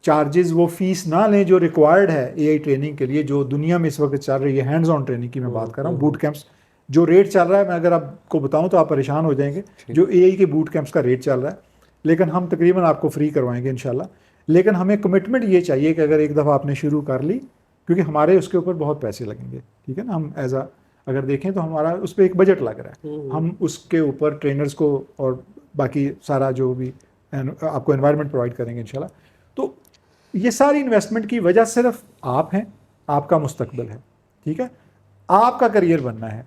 چارجز, وہ فیس نہ لیں جو ریکوائرڈ ہے اے آئی ٹریننگ کے لیے, جو دنیا میں اس وقت چل رہی ہے. ہینڈز آن ٹریننگ کی میں بات کر رہا ہوں. بوٹ کیمپس جو ریٹ چل رہا ہے, میں اگر آپ کو بتاؤں تو آپ پریشان ہو جائیں گے. جو اے آئی کے بوٹ کیمپس کا ریٹ چل رہا ہے, لیکن ہم تقریباً آپ کو فری کروائیں گے انشاءاللہ. لیکن ہمیں کمٹمنٹ یہ چاہیے کہ اگر ایک دفعہ آپ نے شروع کر لی, کیونکہ ہمارے اس کے اوپر بہت پیسے لگیں گے, ٹھیک ہے نا. ہم ایز اگر دیکھیں تو ہمارا اس پہ ایک بجٹ لگ رہا ہے. ہم اس کے اوپر ٹرینرز کو اور باقی سارا جو بھی آپ کو انوائرمنٹ پرووائڈ کریں گے انشاءاللہ. تو یہ ساری انویسٹمنٹ کی وجہ صرف آپ ہیں, آپ کا مستقبل ہے, ٹھیک ہے. آپ کا کریئر بننا ہے,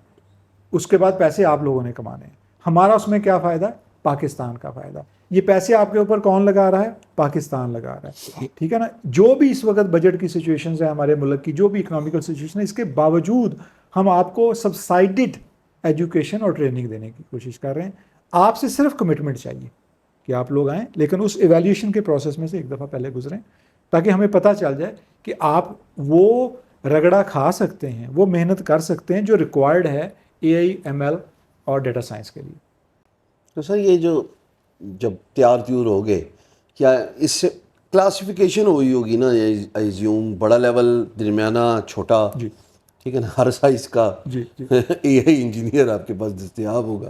اس کے بعد پیسے آپ لوگوں نے کمانے ہیں. ہمارا اس میں کیا فائدہ ہے؟ پاکستان کا فائدہ. یہ پیسے آپ کے اوپر کون لگا رہا ہے؟ پاکستان لگا رہا ہے, ٹھیک ہے نا. جو بھی اس وقت بجٹ کی سچویشنز ہیں ہمارے ملک کی, جو بھی اکنامیکل سچویشن ہے, اس کے باوجود ہم آپ کو سبسائڈڈ ایجوکیشن اور ٹریننگ دینے کی کوشش کر رہے ہیں. آپ سے صرف کمٹمنٹ چاہیے کہ آپ لوگ آئیں, لیکن اس ایویلیوشن کے پروسیس میں سے ایک دفعہ پہلے گزریں, تاکہ ہمیں پتہ چل جائے کہ آپ وہ رگڑا کھا سکتے ہیں, وہ محنت کر سکتے ہیں جو ریکوائرڈ ہے اے آئی, ایم ایل اور ڈیٹا سائنس کے لیے. تو سر یہ جو جب تیار تیور ہو گئے, کیا اس سے کلاسیفیکیشن ہوئی ہوگی نا, ایزیوم بڑا لیول, درمیانہ, چھوٹا, جی ٹھیک ہے نا, ہر سائز کا جی جی اے آئی انجینئر آپ کے پاس دستیاب ہوگا.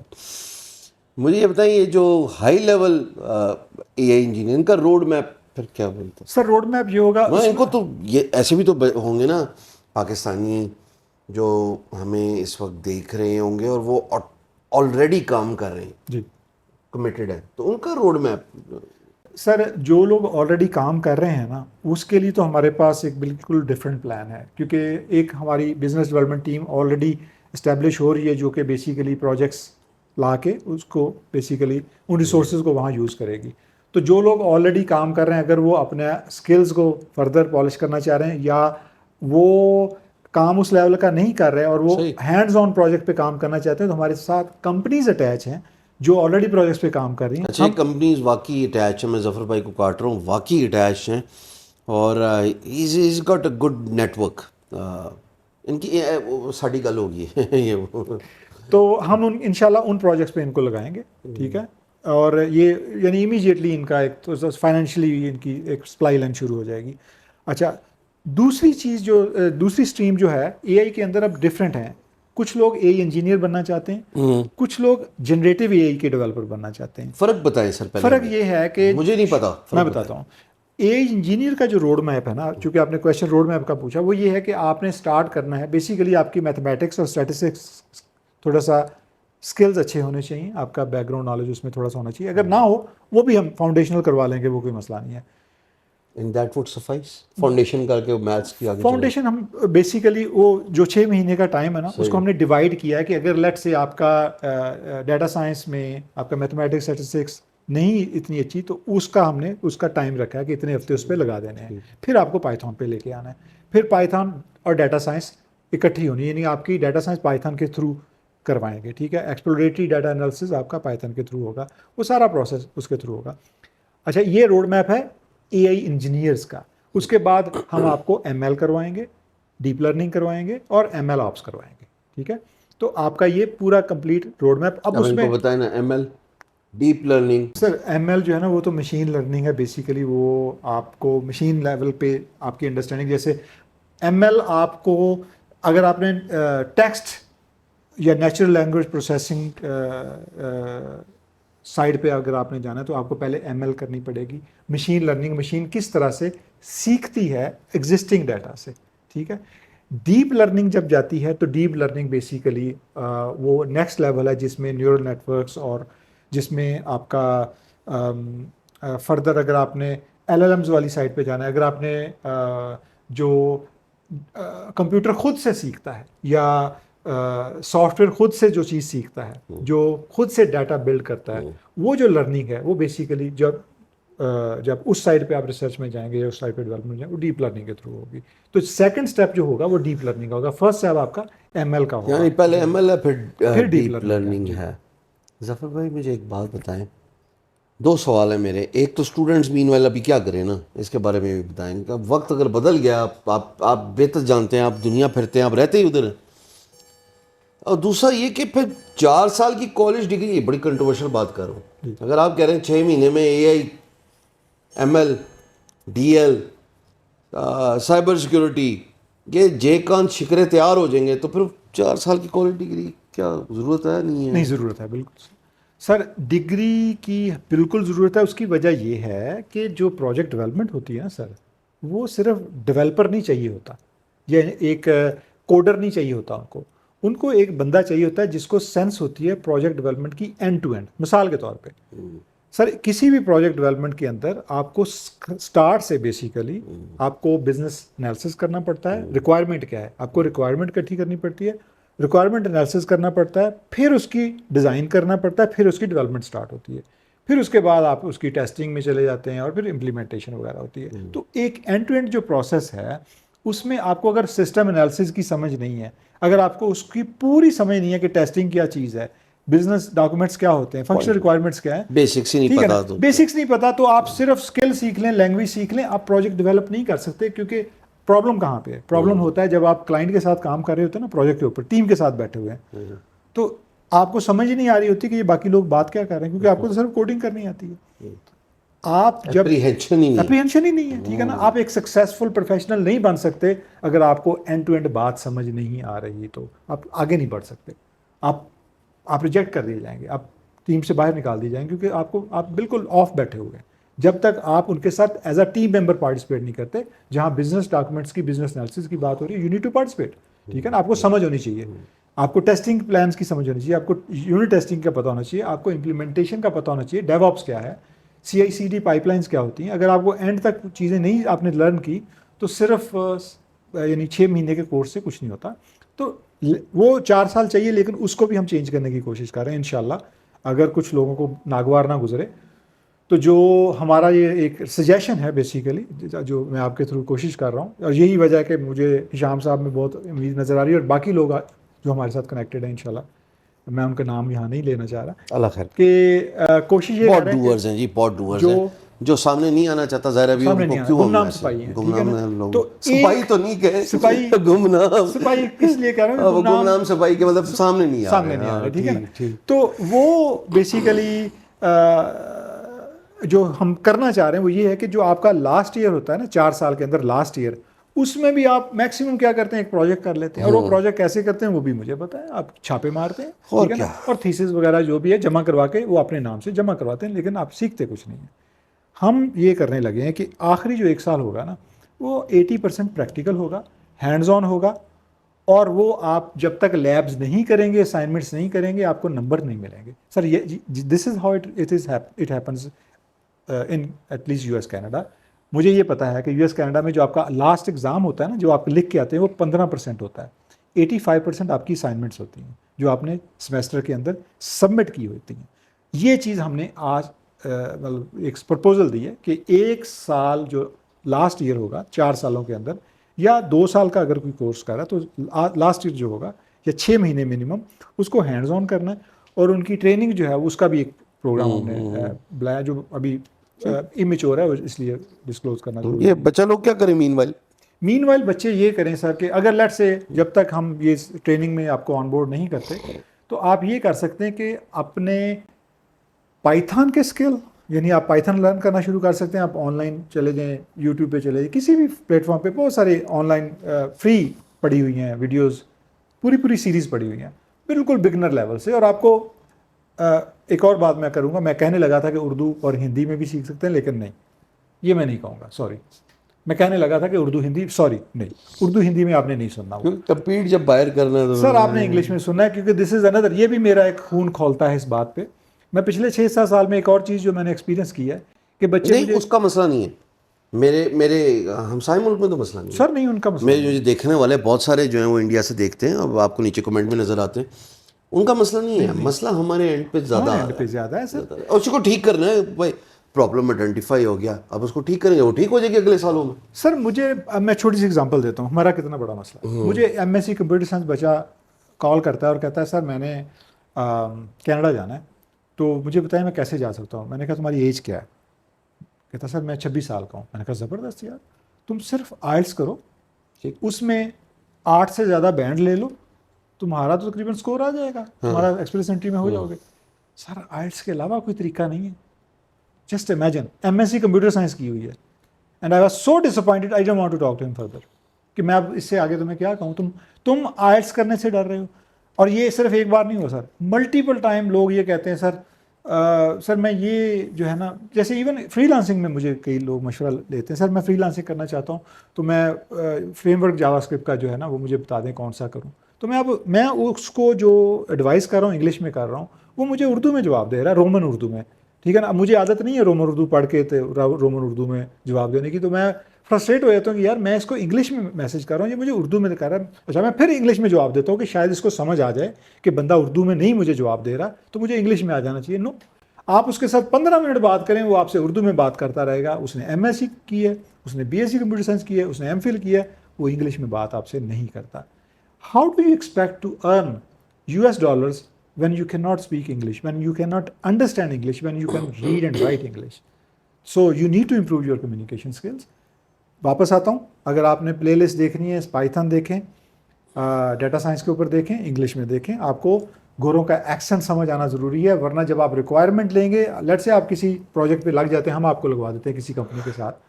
مجھے یہ بتائیں, یہ جو ہائی لیول اے آئی انجینئرنگ کا روڈ میپ پھر کیا بولتے ہیں سر؟ روڈ میپ یہ ہوگا, ان کو تو یہ ایسے بھی تو ہوں گے نا پاکستانی جو ہمیں اس وقت دیکھ رہے ہوں گے اور وہ آلریڈی کام کر رہے ہیں, جی کمیٹڈ ہے, تو ان کا روڈ میپ. سر جو لوگ آلریڈی کام کر رہے ہیں نا, اس کے لیے تو ہمارے پاس ایک بالکل ڈفرینٹ پلان ہے. کیونکہ ایک ہماری business development team already establish ہو رہی ہے, جو کہ بیسیکلی پروجیکٹس لا کے اس کو بیسیکلی ان ریسورسز کو وہاں یوز کرے گی. تو جو لوگ آلریڈی کام کر رہے ہیں, اگر وہ اپنے اسکلز کو فردر پالش کرنا چاہ رہے ہیں, یا وہ کام اس لیول کا نہیں کر رہے اور وہ ہینڈز آن پروجیکٹ پہ کام کرنا چاہتے ہیں, تو ہمارے ساتھ کمپنیز اٹیچ ہیں جو آلریڈی پروجیکٹس پہ کام کر رہی ہیں. اچھا, کمپنیز واقعی اٹیچ ہیں, میں ظفر بھائی کو کاٹ رہا ہوں, واقعی اٹیچ ہیں, اور is got a good network. ان کی ساڑی گل ہوگی یہ تو ہم انشاءاللہ ان پروجیکٹس پہ ان کو لگائیں گے, ٹھیک ہے. اور یہ یعنی امیجیٹلی ان کا ایک فائنینشلی ان کی ایک سپلائی لائن شروع ہو جائے گی. اچھا, دوسری چیز جو دوسری اسٹریم جو ہے اے آئی کے اندر اب ڈفرینٹ ہیں. کچھ لوگ اے آئی انجینئر بننا چاہتے ہیں, کچھ لوگ جنریٹیو اے آئی کے ڈیولپر بننا چاہتے ہیں. فرق بتائیں سر پہلے. فرق یہ ہے کہ مجھے نہیں پتا, میں بتاتا ہوں. اے آئی انجینئر کا جو روڈ میپ ہے نا, چونکہ آپ نے کویشچن روڈ میپ کا پوچھا, وہ یہ ہے کہ آپ نے سٹارٹ کرنا ہے بیسیکلی آپ کی میتھمیٹکس اور اسٹیٹسٹکس تھوڑا سا اسکلز اچھے ہونے چاہیے, آپ کا بیک گراؤنڈ نالج اس میں تھوڑا سا ہونا چاہیے. اگر نہ ہو وہ بھی ہم فاؤنڈیشنل کروا لیں گے, وہ کوئی مسئلہ نہیں ہے. In that would suffice, foundation کر کے میتھس کی آگے. فاؤنڈیشن ہم بیسیکلی وہ جو 6 مہینے کا ٹائم ہے نا, اس کو ہم نے ڈیوائڈ کیا ہے کہ اگر لیٹ سے آپ کا ڈیٹا سائنس میں آپ کا میتھمیٹکس اسٹیٹسٹکس نہیں اتنی اچھی تو اس کا ہم نے اس کا ٹائم رکھا ہے کہ اتنے ہفتے اس پہ لگا دینے ہیں. پھر آپ کو پائتھون پہ لے کے آنا ہے. پھر پائتھون اور ڈیٹا سائنس اکٹھی ہونی ہے, یعنی آپ کی ڈیٹا سائنس پائتھون کے تھرو کروائیں گے, ٹھیک ہے. ایکسپلوریٹری ڈیٹا انالیسس آپ کا پائتھون کے تھرو ہوگا, وہ سارا پروسیس اس کے تھرو ہوگا. اچھا, یہ روڈ میپ ہے اے آئی انجینئرس کا. اس کے بعد ہم آپ کو ایم ایل کروائیں گے, ڈیپ لرننگ کروائیں گے اور ایم ایل آپس کروائیں گے, ٹھیک ہے. تو آپ کا یہ پورا کمپلیٹ روڈ میپ. اب اس میں بتائیں نا ایم ایل ڈیپ لرننگ. سر ایم ایل جو ہے نا وہ تو مشین لرننگ ہے بیسیکلی, وہ آپ کو مشین لیول پہ آپ کی انڈرسٹینڈنگ. جیسے ایم ایل آپ کو اگر آپ نے ٹیکسٹ یا نیچرل لینگویج پروسیسنگ سائڈ پہ اگر آپ نے جانا ہے تو آپ کو پہلے ایم ایل کرنی پڑے گی. مشین لرننگ, مشین کس طرح سے سیکھتی ہے ایگزسٹنگ ڈیٹا سے, ٹھیک ہے. ڈیپ لرننگ جب جاتی ہے تو ڈیپ لرننگ بیسیکلی وہ نیکسٹ لیول ہے جس میں نیورل نیٹورکس اور جس میں آپ کا فردر اگر آپ نے ایل ایل ایمز والی سائڈ پہ جانا ہے, اگر آپ نے جو کمپیوٹر خود سے سیکھتا ہے یا سافٹ ویئر خود سے جو چیز سیکھتا ہے, جو خود سے ڈیٹا بلڈ کرتا ہے, وہ جو لرننگ ہے وہ بیسیکلی جب اس سائڈ پہ آپ ریسرچ میں جائیں گے یا اس سائڈ پہ ڈیولپمنٹ جائیں گے وہ ڈیپ لرننگ کے تھرو ہوگی. تو سیکنڈ اسٹیپ جو ہوگا وہ ڈیپ لرننگ کا ہوگا. فرسٹ اسٹیپ آپ کا ایم ایل کا ہوگا, یعنی پہلے ایم ایل ہے پھر ڈیپ ڈیپ لرننگ ہے. ظفر بھائی مجھے ایک بات بتائیں, 2 سوال ہیں میرے. ایک تو اسٹوڈنٹس مین ویل ابھی کیا کریں نا, اس کے بارے میں بھی بتائیں. وقت اگر بدل گیا, آپ بہتر جانتے ہیں, آپ دنیا پھرتے ہیں, آپ رہتے ہی ادھر. اور دوسرا یہ کہ پھر 4 سال کی کالج ڈگری, یہ بڑی کنٹروورشل بات کر رہا ہوں. اگر آپ کہہ رہے ہیں 6 مہینے میں A I, M L, D L, cyber security, یہ جے کان شکرے تیار ہو جائیں گے, تو پھر 4 سال کی کالج ڈگری کیا ضرورت ہے؟ نہیں ضرورت ہے بالکل سر, ڈگری کی بالکل ضرورت ہے. اس کی وجہ یہ ہے کہ جو پروجیکٹ ڈیولپمنٹ ہوتی ہے نا سر, وہ صرف ڈیولپر نہیں چاہیے ہوتا یا ایک کوڈر نہیں چاہیے ہوتا. ان کو ایک بندہ چاہیے ہوتا ہے جس کو سینس ہوتی ہے پروجیکٹ ڈیولپمنٹ کی اینڈ ٹو اینڈ. مثال کے طور پہ سر, کسی بھی پروجیکٹ ڈیولپمنٹ کے اندر آپ کو سٹارٹ سے بیسیکلی آپ کو بزنس انالیسس کرنا پڑتا ہے. ریکوائرمنٹ کیا ہے, آپ کو ریکوائرمنٹ اکٹھی کرنی پڑتی ہے, ریکوائرمنٹ انالیسس کرنا پڑتا ہے, پھر اس کی ڈیزائن کرنا پڑتا ہے, پھر اس کی ڈیولپمنٹ سٹارٹ ہوتی ہے, پھر اس کے بعد آپ اس کی ٹیسٹنگ میں چلے جاتے ہیں اور پھر امپلیمنٹیشن وغیرہ ہوتی ہے. تو ایک اینڈ ٹو اینڈ جو پروسیس ہے اس میں آپ کو اگر سسٹم انالیسس کی سمجھ نہیں ہے, اگر آپ کو اس کی پوری سمجھ نہیں ہے کہ ٹیسٹنگ کیا چیز ہے, بزنس ڈاکومنٹس کیا ہوتے ہیں, فنکشنل ریکوائرمنٹس کیا ہیں, بیسکس ہی نہیں پتا, تو بیسکس نہیں پتا, تو آپ صرف اسکل سیکھ لیں, لینگویج سیکھ لیں, آپ پروجیکٹ ڈیولپ نہیں کر سکتے. کیونکہ پرابلم کہاں پہ ہے؟ پرابلم ہوتا ہے جب آپ کلائنٹ کے ساتھ کام کر رہے ہوتے ہیں نا, پروجیکٹ کے اوپر ٹیم کے ساتھ بیٹھے ہوئے ہیں, تو آپ کو سمجھ ہی نہیں آ رہی ہوتی کہ یہ باقی لوگ بات کیا کر رہے ہیں, کیونکہ آپ کو تو صرف کوڈنگ کرنی آتی ہے. آپ جب اپریہنشن ہی نہیں ہے, ٹھیک ہے نا, آپ ایک سکسیزفل پروفیشنل نہیں بن سکتے اگر آپ کو اینڈ ٹو اینڈ بات سمجھ نہیں آ رہی, تو آپ آگے نہیں بڑھ سکتے. آپ ریجیکٹ کر دیے جائیں گے, آپ ٹیم سے باہر نکال دیے جائیں گے, کیونکہ آپ بالکل آف بیٹھے ہوئے ہیں جب تک آپ ان کے ساتھ as a team member participate نہیں کرتے. جہاں بزنس ڈاکومنٹس کی, بزنس انالیسس کی بات ہو رہی ہے, یو نیڈ ٹو پارٹیسپیٹ, ٹھیک ہے نا. آپ کو سمجھ ہونی چاہیے, آپ کو ٹیسٹنگ پلانس کی سمجھ ہونی چاہیے, آپ کو یونٹ ٹیسٹنگ کا پتہ ہونا چاہیے, آپ کو امپلیمنٹیشن کا پتہ ہونا چاہیے, ڈیو آپس کیا ہے, سی آئی سی ڈی پائپ لائنس کیا ہوتی ہیں. اگر آپ کو اینڈ تک چیزیں نہیں آپ نے لرن کی تو صرف یعنی 6 مہینے کے کورس سے کچھ نہیں ہوتا. تو وہ 4 سال چاہیے, لیکن اس کو بھی ہم چینج کرنے کی کوشش کر رہے ہیں انشاءاللہ. اگر کچھ لوگوں کو ناگوار نہ گزرے تو جو ہمارا یہ ایک سجیشن ہے بیسیکلی, جو میں آپ کے تھرو کوشش کر رہا ہوں, اور یہی وجہ ہے کہ مجھے ہشام صاحب میں بہت امید نظر آ رہی ہے, اور باقی لوگ جو ہمارے ساتھ کنیکٹڈ ہیں انشاءاللہ, میں ان کا نام یہاں نہیں لینا چاہ رہا, اللہ خیر, کہ کوشش یہ پوڈ ڈوورز ہیں جی, پوڈ ڈوورز ہیں جو سامنے نہیں آنا چاہتا. ظاہر ہے ان کو کیوں گمنام سپاہی ہیں, ٹھیک ہے نا. تو سپاہی تو نہیں کہے, سپاہی کس لیے کہہ رہا ہوں, گمنام سپاہی کے مطلب سامنے نہیں آ رہے, ٹھیک ہے نا. تو وہ بیسیکلی جو ہم کرنا چاہ رہے ہیں وہ یہ ہے کہ جو آپ کا لاسٹ ایئر ہوتا ہے نا, 4 سال کے اندر لاسٹ ایئر, اس میں بھی آپ میکسیمم کیا کرتے ہیں, ایک پروجیکٹ کر لیتے ہیں, اور وہ پروجیکٹ کیسے کرتے ہیں وہ بھی مجھے پتا ہے, آپ چھاپے مارتے ہیں, ٹھیک ہے نا, اور تھیسس وغیرہ جو بھی ہے جمع کروا کے وہ اپنے نام سے جمع کرواتے ہیں, لیکن آپ سیکھتے کچھ نہیں ہیں. ہم یہ کرنے لگے ہیں کہ آخری جو 1 سال ہوگا نا, وہ 80% پریکٹیکل ہوگا, ہینڈز آن ہوگا, اور وہ آپ جب تک لیبز نہیں کریں گے, اسائنمنٹس نہیں کریں گے, آپ کو نمبر نہیں ملیں گے. سر یہ this is how it happens in at least U S Canada. مجھے یہ پتا ہے کہ یو ایس کینیڈا میں جو آپ کا لاسٹ ایگزام ہوتا ہے نا, جو آپ لکھ کے آتے ہیں, وہ 15% ہوتا ہے. 85% آپ کی اسائنمنٹس ہوتی ہیں جو آپ نے سیمیسٹر کے اندر سبمٹ کی ہوتی ہیں. یہ چیز ہم نے آج مطلب ایک پرپوزل دی ہے کہ 1 سال جو لاسٹ ایئر ہوگا 4 سالوں کے اندر یا 2 سال کا اگر کوئی کورس کر رہا ہے تو لاسٹ ایئر جو ہوگا یا 6 مہینے منیمم اس کو ہینڈز آن کرنا ہے، اور ان کی ٹریننگ جو ہے اس کا بھی ایک پروگرام ہم نے بلایا جو ابھی امیچور ہے، اس لیے ڈسکلوز کرنا ضروری ہے۔ یہ بچہ لوگ کیا کریں مین وائل بچے یہ کریں سر کہ اگر لیٹ سے جب تک ہم یہ ٹریننگ میں آپ کو آن بورڈ نہیں کرتے تو آپ یہ کر سکتے ہیں کہ اپنے پائتھن کے اسکل، یعنی آپ پائتھن لرن کرنا شروع کر سکتے ہیں۔ آپ آن لائن چلے جائیں، یوٹیوب پہ چلے جائیں، کسی بھی پلیٹ فارم پہ بہت سارے آن لائن فری پڑی ہوئی ہیں ویڈیوز، پوری سیریز پڑی ہوئی ہیں بالکل بگنر لیول سے۔ اور آپ کو ایک اور بات میں کروں گا، میں کہنے لگا تھا کہ اردو اور ہندی میں بھی سیکھ سکتے ہیں، لیکن نہیں، یہ میں نہیں کہوں گا، سوری۔ میں کہنے لگا تھا کہ اردو ہندی میں آپ نے نہیں سننا ہوگا، کمپیٹ جب باہر کرنا ہے تو سر آپ نے انگلش میں سننا ہے، کیونکہ دس از اندر، یہ بھی میرا ایک خون کھولتا ہے اس بات پہ۔ میں پچھلے 6-7 سال میں ایک اور چیز جو میں نے ایکسپیرینس کی ہے کہ بچے نہیں، اس کا مسئلہ نہیں ہے، میرے ہمسائے ملک میں تو مسئلہ نہیں ہے سر، نہیں ان کا مسئلہ، میرے جو دیکھنے والے بہت سارے جو ہیں وہ انڈیا سے دیکھتے ہیں، اب آپ کو نیچے کمنٹ میں نظر آتے ہیں، ان کا مسئلہ نہیں ہے، مسئلہ ہمارے اینڈ پہ زیادہ ہے سر۔ اور اس کو ٹھیک کرنا ہے بھائی، پرابلم آئیڈینٹیفائی ہو گیا، اب اس کو ٹھیک کریں گے، وہ ٹھیک ہو جائے گی اگلے سالوں میں۔ سر میں چھوٹی سی اگزامپل دیتا ہوں، ہمارا کتنا بڑا مسئلہ ہے۔ مجھے M S C computer science بچہ کال کرتا ہے اور کہتا ہے سر میں نے کینیڈا جانا ہے، تو مجھے بتائیں میں کیسے جا سکتا ہوں۔ میں نے کہا تمہاری ایج کیا ہے؟ کہتا سر میں 26 سال کا ہوں۔ میں نے کہا زبردست یار، تم صرف آئلٹس کرو، اس میں 8 سے زیادہ بینڈ لے لو، تمہارا تو تقریباً اسکور آ جائے گا، تمہارا ایکسپریس انٹری میں ہو جاؤ گے۔ سر آئلٹس کے علاوہ کوئی طریقہ نہیں ہے، just imagine, M S C computer science کی ہوئی ہے، and I was so disappointed, I don't want to talk to him further, کہ میں اب اس سے آگے تمہیں کیا کہوں، تم آئلٹس کرنے سے ڈر رہے ہو۔ اور یہ صرف ایک بار نہیں ہوا سر، ملٹیپل ٹائم لوگ یہ کہتے ہیں سر میں یہ جو ہے نا، جیسے ایون فری لانسنگ میں مجھے کئی لوگ مشورہ لیتے ہیں، سر میں فری لانسنگ کرنا چاہتا ہوں تو میں فریم ورک جاوا اسکرپٹ کا جو ہے نا وہ مجھے بتا دیں کون سا کروں۔ تو میں اس کو جو ایڈوائز کر رہا ہوں انگلش میں کر رہا ہوں، وہ مجھے اردو میں جواب دے رہا ہے، رومن اردو میں، ٹھیک ہے نا۔ مجھے عادت نہیں ہے رومن اردو پڑھ کے رومن اردو میں جواب دینے کی، تو میں فرسٹریٹ ہو جاتا ہوں کہ یار میں اس کو انگلش میں میسج کر رہا ہوں، یہ مجھے اردو میں کر رہا ہے۔ اچھا میں پھر انگلش میں جواب دیتا ہوں کہ شاید اس کو سمجھ آ جائے کہ بندہ اردو میں نہیں مجھے جواب دے رہا، تو مجھے انگلش میں آ جانا چاہیے۔ نو، آپ اس کے ساتھ 15 منٹ بات کریں، وہ آپ سے اردو میں بات کرتا رہے گا۔ اس نے ایم ایس سی کی ہے، اس نے B S C computer science کی ہے، اس نے ایم فل کی ہے، وہ انگلش میں بات آپ سے نہیں کرتا۔ How do you expect to earn $US when you cannot speak English, when you cannot understand English, when you can read and write English? So you need to improve your communication skills. واپس آتا ہوں، اگر آپ نے پلے list دیکھنی ہے، Python دیکھیں، data science کے اوپر دیکھیں، انگلش میں دیکھیں، آپ کو گوروں کا ایکسنٹ سمجھ آنا ضروری ہے، ورنہ جب آپ ریکوائرمنٹ لیں گے، لیٹ سے آپ کسی پروجیکٹ پہ لگ جاتے ہیں، ہم آپ کو لگوا دیتے ہیں کسی کمپنی کے ساتھ،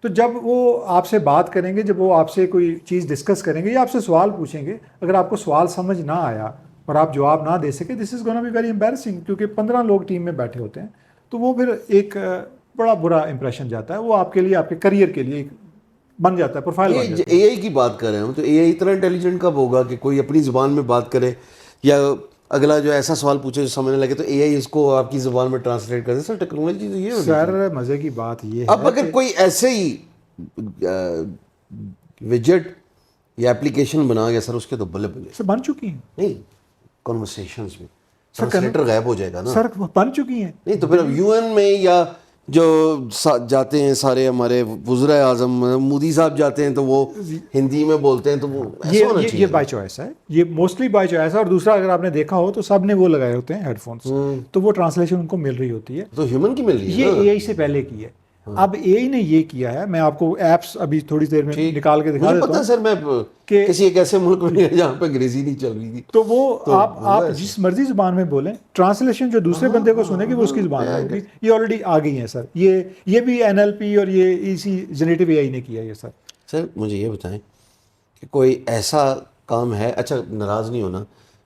تو جب وہ آپ سے بات کریں گے، جب وہ آپ سے کوئی چیز ڈسکس کریں گے یا آپ سے سوال پوچھیں گے، اگر آپ کو سوال سمجھ نہ آیا اور آپ جواب نہ دے سکے، دس از گونا بی ویری امبیرسنگ، کیونکہ 15 لوگ ٹیم میں بیٹھے ہوتے ہیں، تو وہ پھر ایک بڑا برا امپریشن جاتا ہے، وہ آپ کے لیے، آپ کے کریئر کے لیے ایک بن جاتا ہے، پروفائل بن جاتا ہے۔ اے آئی کی بات کر رہے ہیں تو اے آئی اتنا انٹیلیجنٹ کب ہوگا کہ کوئی اپنی زبان میں بات کرے، یا اگلا جو ایسا سوال پوچھے جو سمجھنے لگے تو اے آئی اس کو آپ کی زبان میں ٹرانسلیٹ کر دے۔ سر ٹیکنالوجی تو یہ ہوگی سر، مزے کی بات یہ ہے، اب اگر کوئی ایسے ہی ویجٹ یا ایپلیکیشن بنا گیا سر، اس کے تو بلے بلے سر بن چکی ہیں، نہیں، کنورسیشنز میں ٹرانسلیٹر غائب ہو جائے گا نا سر بن چکی ہیں، نہیں تو پھر اب یو این میں یا جو جاتے ہیں سارے ہمارے وزرائے اعظم مودی صاحب جاتے ہیں تو وہ ہندی میں بولتے ہیں، تو وہ ایسا ہونا چاہیے۔ یہ بائی چوائس ہے، یہ موسٹلی بائی چوائس ہے۔ اور دوسرا اگر آپ نے دیکھا ہو تو سب نے وہ لگائے ہوتے ہیں ہیڈ فونس، تو وہ ٹرانسلیشن ان کو مل رہی ہوتی ہے، تو ہیومن کی مل رہی ہے، یہ اے آئی سے پہلے کی ہے۔ اب اے آئی نے یہ کیا ہے، میں آپ کو ایپس ابھی تھوڑی دیر میں نکال کے دکھا دیتا ہوں۔ پتا سر میں کسی ایک ایسے ملک میں جہاں پہ انگریزی نہیں چل رہی تھی، تو وہ آپ جس مرضی زبان میں بولیں، ٹرانسلیشن جو دوسرے بندے کو سنے گی وہ اس کی زبان میں ہوگی۔ یہ آلریڈی آ گئی ہیں سر، یہ بھی این ایل پی اور یہ اسی جنریٹو اے آئی نے کیا ہے یہ سر۔ سر مجھے یہ بتائیں کہ کوئی ایسا کام ہے، اچھا ناراض نہیں ہونا،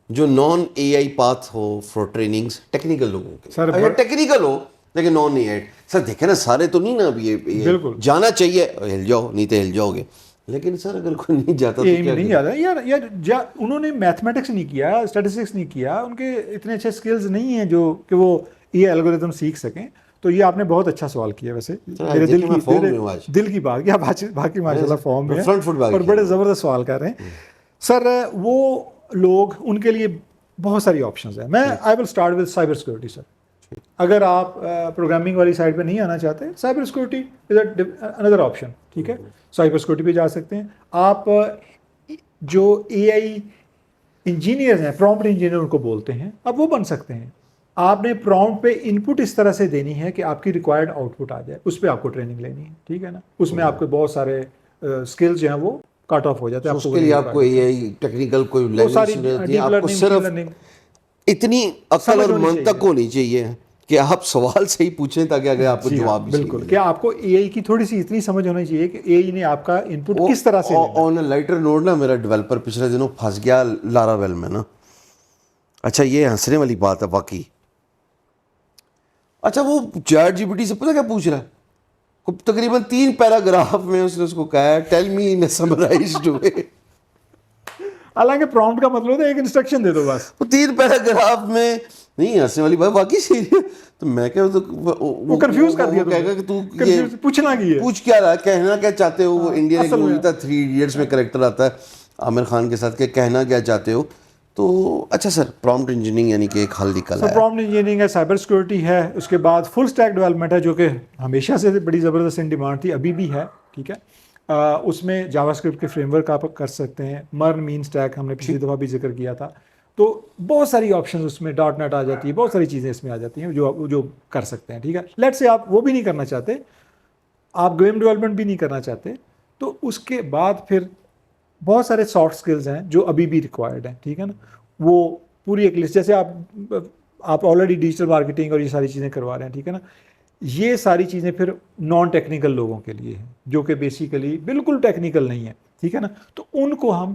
جو نان اے آئی پاتھ ہو فار ٹریننگز ٹیکنیکل لوگوں کے، سر ٹیکنیکل ہو لیکن نان اے آئی۔ سر دیکھیں نا، سارے تو نہیں نا، اب یہ بالکل جانا چاہیے، ہل جاؤ نہیں تو ہل جاؤ گے، لیکن سر اگر کوئی نہیں جاتا تو کیا نہیں جاتا یار، انہوں نے میتھمیٹکس نہیں کیا، اسٹیٹسٹکس نہیں کیا، ان کے اتنے اچھے سکلز نہیں ہیں جو کہ وہ یہ الگوریتم سیکھ سکیں۔ تو یہ آپ نے بہت اچھا سوال کیا، ویسے میرے دل کی بات کیا، باقی ماشاء اللہ فارم میں اور بڑے زبردست سوال کر رہے ہیں سر۔ وہ لوگ، ان کے لیے بہت ساری آپشنز ہیں۔ میں I will start with cyber security sir. اگر آپ پروگرامنگ والی سائڈ پہ نہیں آنا چاہتے, cyber security is another option, ٹھیک ہے, سائبر سیکورٹی پہ جا سکتے ہیں آپ. جو اے آئی انجینئرز ہیں, پرومپٹ انجینئر ان کو بولتے ہیں, اب وہ بن سکتے ہیں. آپ نے پرومپٹ پہ ان پٹ اس طرح سے دینی ہے کہ آپ کی ریکوائرڈ آؤٹ پٹ آ جائے, اس پہ آپ کو ٹریننگ لینی ہے, ٹھیک ہے نا. اس میں آپ کے بہت سارے اسکلز جو ہیں وہ کٹ آف ہو جاتے ہیں. اس کے لیے آپ کو اے آئی ٹیکنیکل کوئی لینگویج, آپ کو صرف اتنی عقل اور منطق ہونی چاہیے کہ آپ سوال صحیح پوچھیں تاکہ اگر آپ کو جواب بھی بالکل, کہ آپ کو اے آئی کی تھوڑی سی اتنی سمجھ ہونا چاہیے کہ اے آئی نے آپ کا ان پٹ کس طرح سے. آن اے لائٹر نوٹ نا, میرا ڈیولپر پچھلے دنوں پھنس گیا لاراویل میں نا. اچھا یہ ہنسنے والی بات ہے واقعی. اچھا وہ چیٹ جی پی ٹی سے پتہ کیا پوچھ رہا ہے, تقریباً 3 پیراگراف میں اس نے اس کو کہا ہے ٹیل می ان سمرائزڈ وے. حالانکہ پرومپٹ کا مطلب ہے ایک انسٹرکشن دے دو بس. وہ 3 پیراگراف میں نہیں, ہنسنے والی بات واقعی سیریس. تو میں کہا وہ کنفیوز کر دیا, کہے گا کہ تو یہ پوچھنا کی ہے, پوچھ کیا رہا ہے, کہنا کیا چاہتے ہو. وہ انڈین ایک مووی تھا 3 ایڈیٹس میں کریکٹر آتا ہے عامر خان کے ساتھ, کہ کہنا کیا چاہتے ہو. تو اچھا سر, پرومپٹ انجینئرنگ یعنی کہ ایک حل نکلا ہے. پرومپٹ انجینئرنگ ہے, سائبر سیکورٹی ہے, اس کے بعد فل اسٹیک ڈیولپمنٹ ہے جو کہ ہمیشہ سے بڑی زبردست ان ڈیمانڈ تھی, ابھی بھی ہے, ٹھیک ہے. اس میں جاوا اسکرپٹ کے فریم ورک آپ کر سکتے ہیں, مرن مین اسٹیک ہم نے پچھلی دفعہ بھی ذکر کیا تھا. تو بہت ساری آپشنز اس میں, ڈاٹ نیٹ آ جاتی ہے, بہت ساری چیزیں اس میں آ جاتی ہیں جو کر سکتے ہیں, ٹھیک ہے. لیٹ سے آپ وہ بھی نہیں کرنا چاہتے, آپ گیم ڈیولپمنٹ بھی نہیں کرنا چاہتے, تو اس کے بعد پھر بہت سارے سافٹ اسکلز ہیں جو ابھی بھی ریکوائرڈ ہیں, ٹھیک ہے نا. وہ پوری ایک لسٹ, جیسے آپ آلریڈی ڈیجیٹل مارکیٹنگ اور یہ ساری چیزیں کروا رہے ہیں, ٹھیک ہے نا. یہ ساری چیزیں پھر نان ٹیکنیکل لوگوں کے لیے ہیں جو کہ بیسیکلی بالکل ٹیکنیکل نہیں ہے, ٹھیک ہے نا. تو ان کو ہم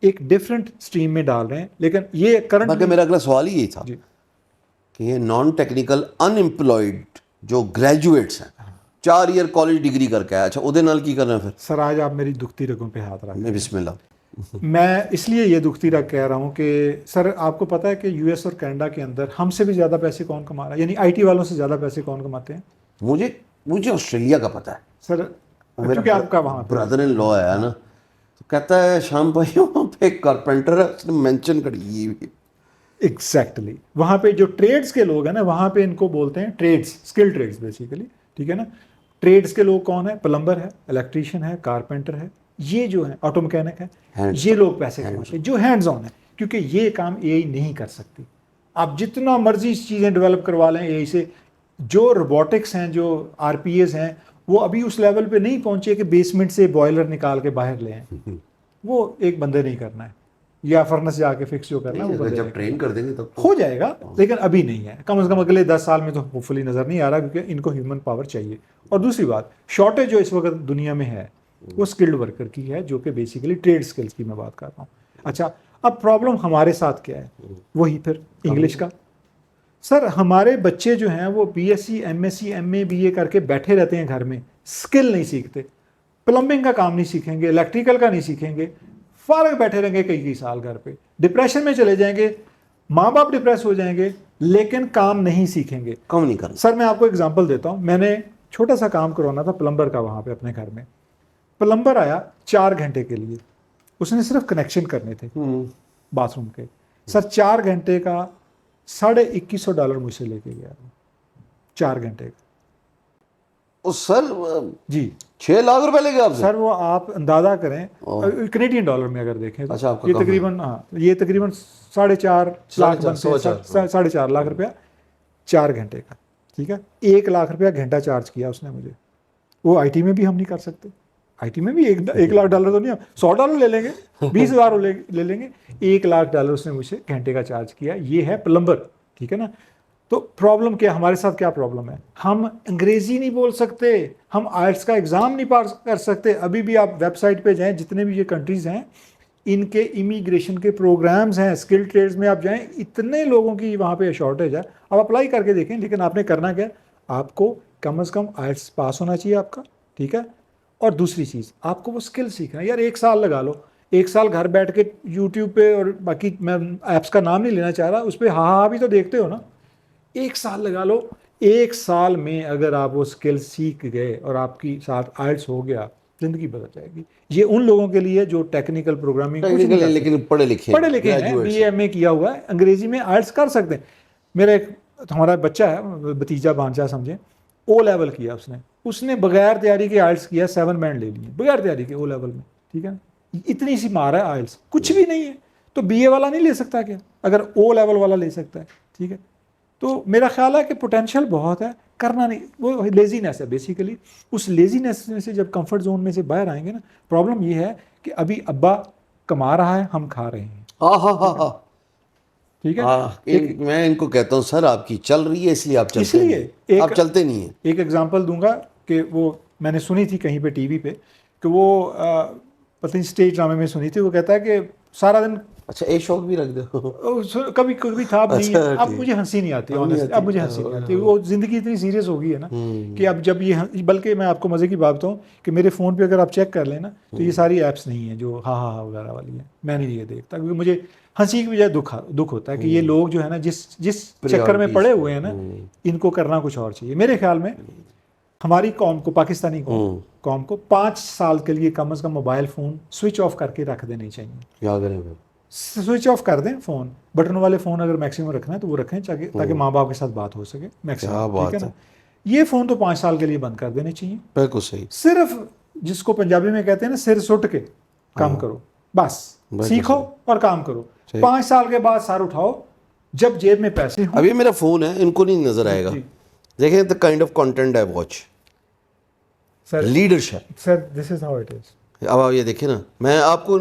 ایک ڈفرینٹ اسٹریم میں ڈال رہے ہیں. لیکن یہ کرنٹ, میرا اگلا سوال ہی یہی تھا کہ یہ نان ٹیکنیکل ان امپلائڈ جو گریجویٹس ہیں, 4 ایئر کالج ڈگری کر کے آیا, اچھا وہ نال کی کرنا ہے پھر. سر آج آپ میری دکھتی رگوں پہ ہاتھ رکھ میں بسم اللہ. میں اس لیے یہ دکھتی رکھ کہہ رہا ہوں کہ سر آپ کو پتا ہے کہ یو ایس اور کینیڈا کے اندر ہم سے بھی زیادہ پیسے کون کما رہا ہے, یعنی آئی ٹی والوں سے زیادہ پیسے کون کماتے ہیں. مجھے آسٹریلیا کا پتا ہے سر, کیونکہ آپ کا وہاں برادر ان لا ہے نا, تو کہتا ہے شام بھائی وہاں پہ ایک کارپینٹر ہے, اس نے مینشن کر دی. ایگزیکٹلی وہاں پہ جو ٹریڈس کے لوگ ہیں نا, وہاں پہ ان کو بولتے ہیں ٹریڈس, اسکل ٹریڈس بیسیکلی, ٹھیک ہے نا. ٹریڈس کے لوگ کون ہیں, پلمبر ہے, الیکٹریشین ہے, کارپینٹر ہے, یہ جو ہیں آٹو مکینک ہے, یہ لوگ پیسے کماتے ہیں جو ہینڈز آن ہیں, کیونکہ یہ کام اے آئی نہیں کر سکتی. آپ جتنا مرضی چیزیں ڈیولپ کروا لیں اے آئی سے, جو روبوٹکس ہیں, جو آر پی ایز ہیں, وہ ابھی اس لیول پہ نہیں پہنچے کہ بیسمنٹ سے بوائلر نکال کے باہر لے آئیں. وہ ایک بندے نہیں کرنا ہے, یا فرنس جا کے فکس جو کرنا ہے, جب ٹرین کر دیں گے تب ہو جائے گا, لیکن ابھی نہیں ہے. کم از کم اگلے 10 سال میں تو ہوپ فلی نظر نہیں آ رہا, کیونکہ ان کو ہیومن پاور چاہیے. اور دوسری بات, شارٹیج جو اس وقت دنیا میں ہے وہ اسکلڈ ورکر کی ہے, جو کہ بیسیکلی ٹریڈ اسکلس کی میں بات کر رہا ہوں. اچھا, اب پرابلم ہمارے ساتھ کیا ہے, وہی پھر انگلش کا. سر ہمارے بچے جو ہیں وہ B S C, M S C, M A, B A کر کے بیٹھے رہتے ہیں گھر میں, اسکل نہیں سیکھتے. پلمبنگ کا کام نہیں سیکھیں گے, الیکٹریکل کا نہیں سیکھیں گے, فارغ بیٹھے رہیں گے کئی سال گھر پہ, ڈپریشن میں چلے جائیں گے, ماں باپ ڈپریس ہو جائیں گے, لیکن کام نہیں سیکھیں گے. کم نہیں کرنا. سر میں آپ کو ایگزامپل دیتا ہوں, میں نے چھوٹا سا کام کروانا تھا پلمبر کا وہاں پہ اپنے گھر میں. پلمبر آیا 4 گھنٹے کے لیے, اس نے صرف کنیکشن کرنے تھے باتھ روم کے. سر 4 گھنٹے کا $2100 مجھ سے لے کے گیا, 4 گھنٹے کا. سر جی 6 لاکھ روپے لے گئے آپ سے. سر وہ آپ اندازہ کریں کینیڈین ڈالر میں اگر دیکھیں تو یہ تقریباً 4.5 لاکھ بنتے ہیں, 4.5 لاکھ روپیہ 4 گھنٹے کا, ٹھیک ہے. 1 لاکھ روپیہ گھنٹہ چارج کیا اس نے مجھے. وہ آئی ٹی میں بھی ہم نہیں کر سکتے, آئی ٹی میں بھی $1 لاکھ تو نہیں, $100 لے لیں گے, 20,000 لے لیں گے, $1 لاکھ اس نے مجھ سے گھنٹے کا چارج کیا. یہ ہے پلمبر, ٹھیک ہے نا. تو پرابلم کیا, ہمارے ساتھ کیا پرابلم ہے, ہم انگریزی نہیں بول سکتے, ہم آئلٹس کا ایگزام نہیں پاس کر سکتے. ابھی بھی آپ ویب سائٹ پہ جائیں, جتنے بھی یہ کنٹریز ہیں ان کے امیگریشن کے پروگرامز ہیں, اسکل ٹریڈز میں آپ جائیں, اتنے لوگوں کی وہاں پہ شارٹیج ہے. آپ اپلائی کر کے دیکھیں, لیکن آپ نے کرنا کیا, آپ کو کم از کم آئلٹس پاس ہونا چاہیے آپ کا, ٹھیک ہے. اور دوسری چیز, آپ کو وہ اسکل سیکھنا ہے. یار 1 سال لگا لو, 1 سال گھر بیٹھ کے یوٹیوب پہ, اور باقی میں ایپس کا نام نہیں لینا چاہ رہا, اس پہ ہاں بھی تو دیکھتے ہو نا. 1 سال لگا لو, 1 سال میں اگر آپ وہ اسکل سیکھ گئے اور آپ کی ساتھ آئلٹس ہو گیا, زندگی بدل جائے گی. یہ ان لوگوں کے لیے جو ٹیکنیکل پروگرامنگ لیکن پڑھے لکھے ہیں, بی اے ایم اے کیا ہوا ہے, انگریزی میں آئلٹس کر سکتے ہیں. میرا ایک ہمارا بچہ ہے, بھتیجا بھانجا سمجھیں, او لیول کیا اس نے بغیر تیاری کے آئلٹس کیا 7 بینڈ لے لیے بغیر تیاری کے او لیول میں, ٹھیک ہے, اتنی سی مار ہے آئلٹس, کچھ بھی نہیں ہے. تو بی اے والا نہیں لے سکتا کیا اگر او لیول والا لے سکتا ہے, ٹھیک ہے. تو میرا خیال ہے کہ پوٹینشیل بہت ہے, کرنا نہیں, وہ لیزینس ہے بیسیکلی. اس لیزینس میں سے جب کمفرٹ زون میں سے باہر آئیں گے نا, پرابلم یہ ہے کہ ابھی ابا کما رہا ہے, ہم کھا رہے ہیں, ہاں ٹھیک ہے. میں ان کو کہتا ہوں سر آپ کی چل رہی ہے اس لیے آپ چلتے نہیں ہیں, آپ چلتے نہیں ہیں. ایک ایگزامپل دوں گا کہ وہ میں نے سنی تھی کہیں پہ ٹی وی پہ کہ وہ پتہ نہیں اسٹیج ڈرامے میں سنی تھی, وہ کہتا ہے کہ سارا دن, اچھا ایک شوق بھی رکھ دو, کبھی کبھی تھا اب نہیں ہے, اب مجھے ہنسی نہیں آتی آنیسٹلی, اب مجھے ہنسی نہیں آتی. وہ زندگی اتنی سیریس ہو گئی ہے نا کہ اب جب یہ, بلکہ میں آپ کو مزے کی بات بتاؤں کہ میرے فون پہ اگر آپ چیک کر لیں نا تو یہ ساری ایپس نہیں ہیں جو ہاں ہاں وغیرہ والی ہیں, میں نہیں یہ دیکھتا کیونکہ مجھے ہنسی کی بجائے دکھ ہوتا ہے کہ یہ لوگ جو ہے نا جس چکر میں پڑے ہوئے ہیں نا, ان کو کرنا کچھ اور چاہیے. میرے خیال میں ہماری قوم کو, پاکستانی قوم کو 5 سال کے لیے کم از کم موبائل فون سوئچ آف کر کے رکھ دینے چاہیے. یاد رہے سوئچ آف کر دیں فون, بٹن والے فون اگر میکسیمم رکھنا ہے تو وہ رکھیں تاکہ ماں باپ کے ساتھ بات ہو سکے میکسیمم, ٹھیک ہے نا. یہ فون تو 5 سال کے لیے بند کر دینے چاہیے. بالکل صحیح. صرف جس کو پنجابی میں کہتے ہیں نا سر سٹ کے کام کرو, بس سیکھو اور کام کرو. 5 سال کے بعد سر اٹھاؤ جب جیب میں پیسے ہوں. اب یہ میرا فون ہے, ان کو نہیں نظر آئے گا, دیکھیں the kind of content I watch, leadership. Sir this is how it is. اب آپ یہ دیکھیں نا, میں آپ کو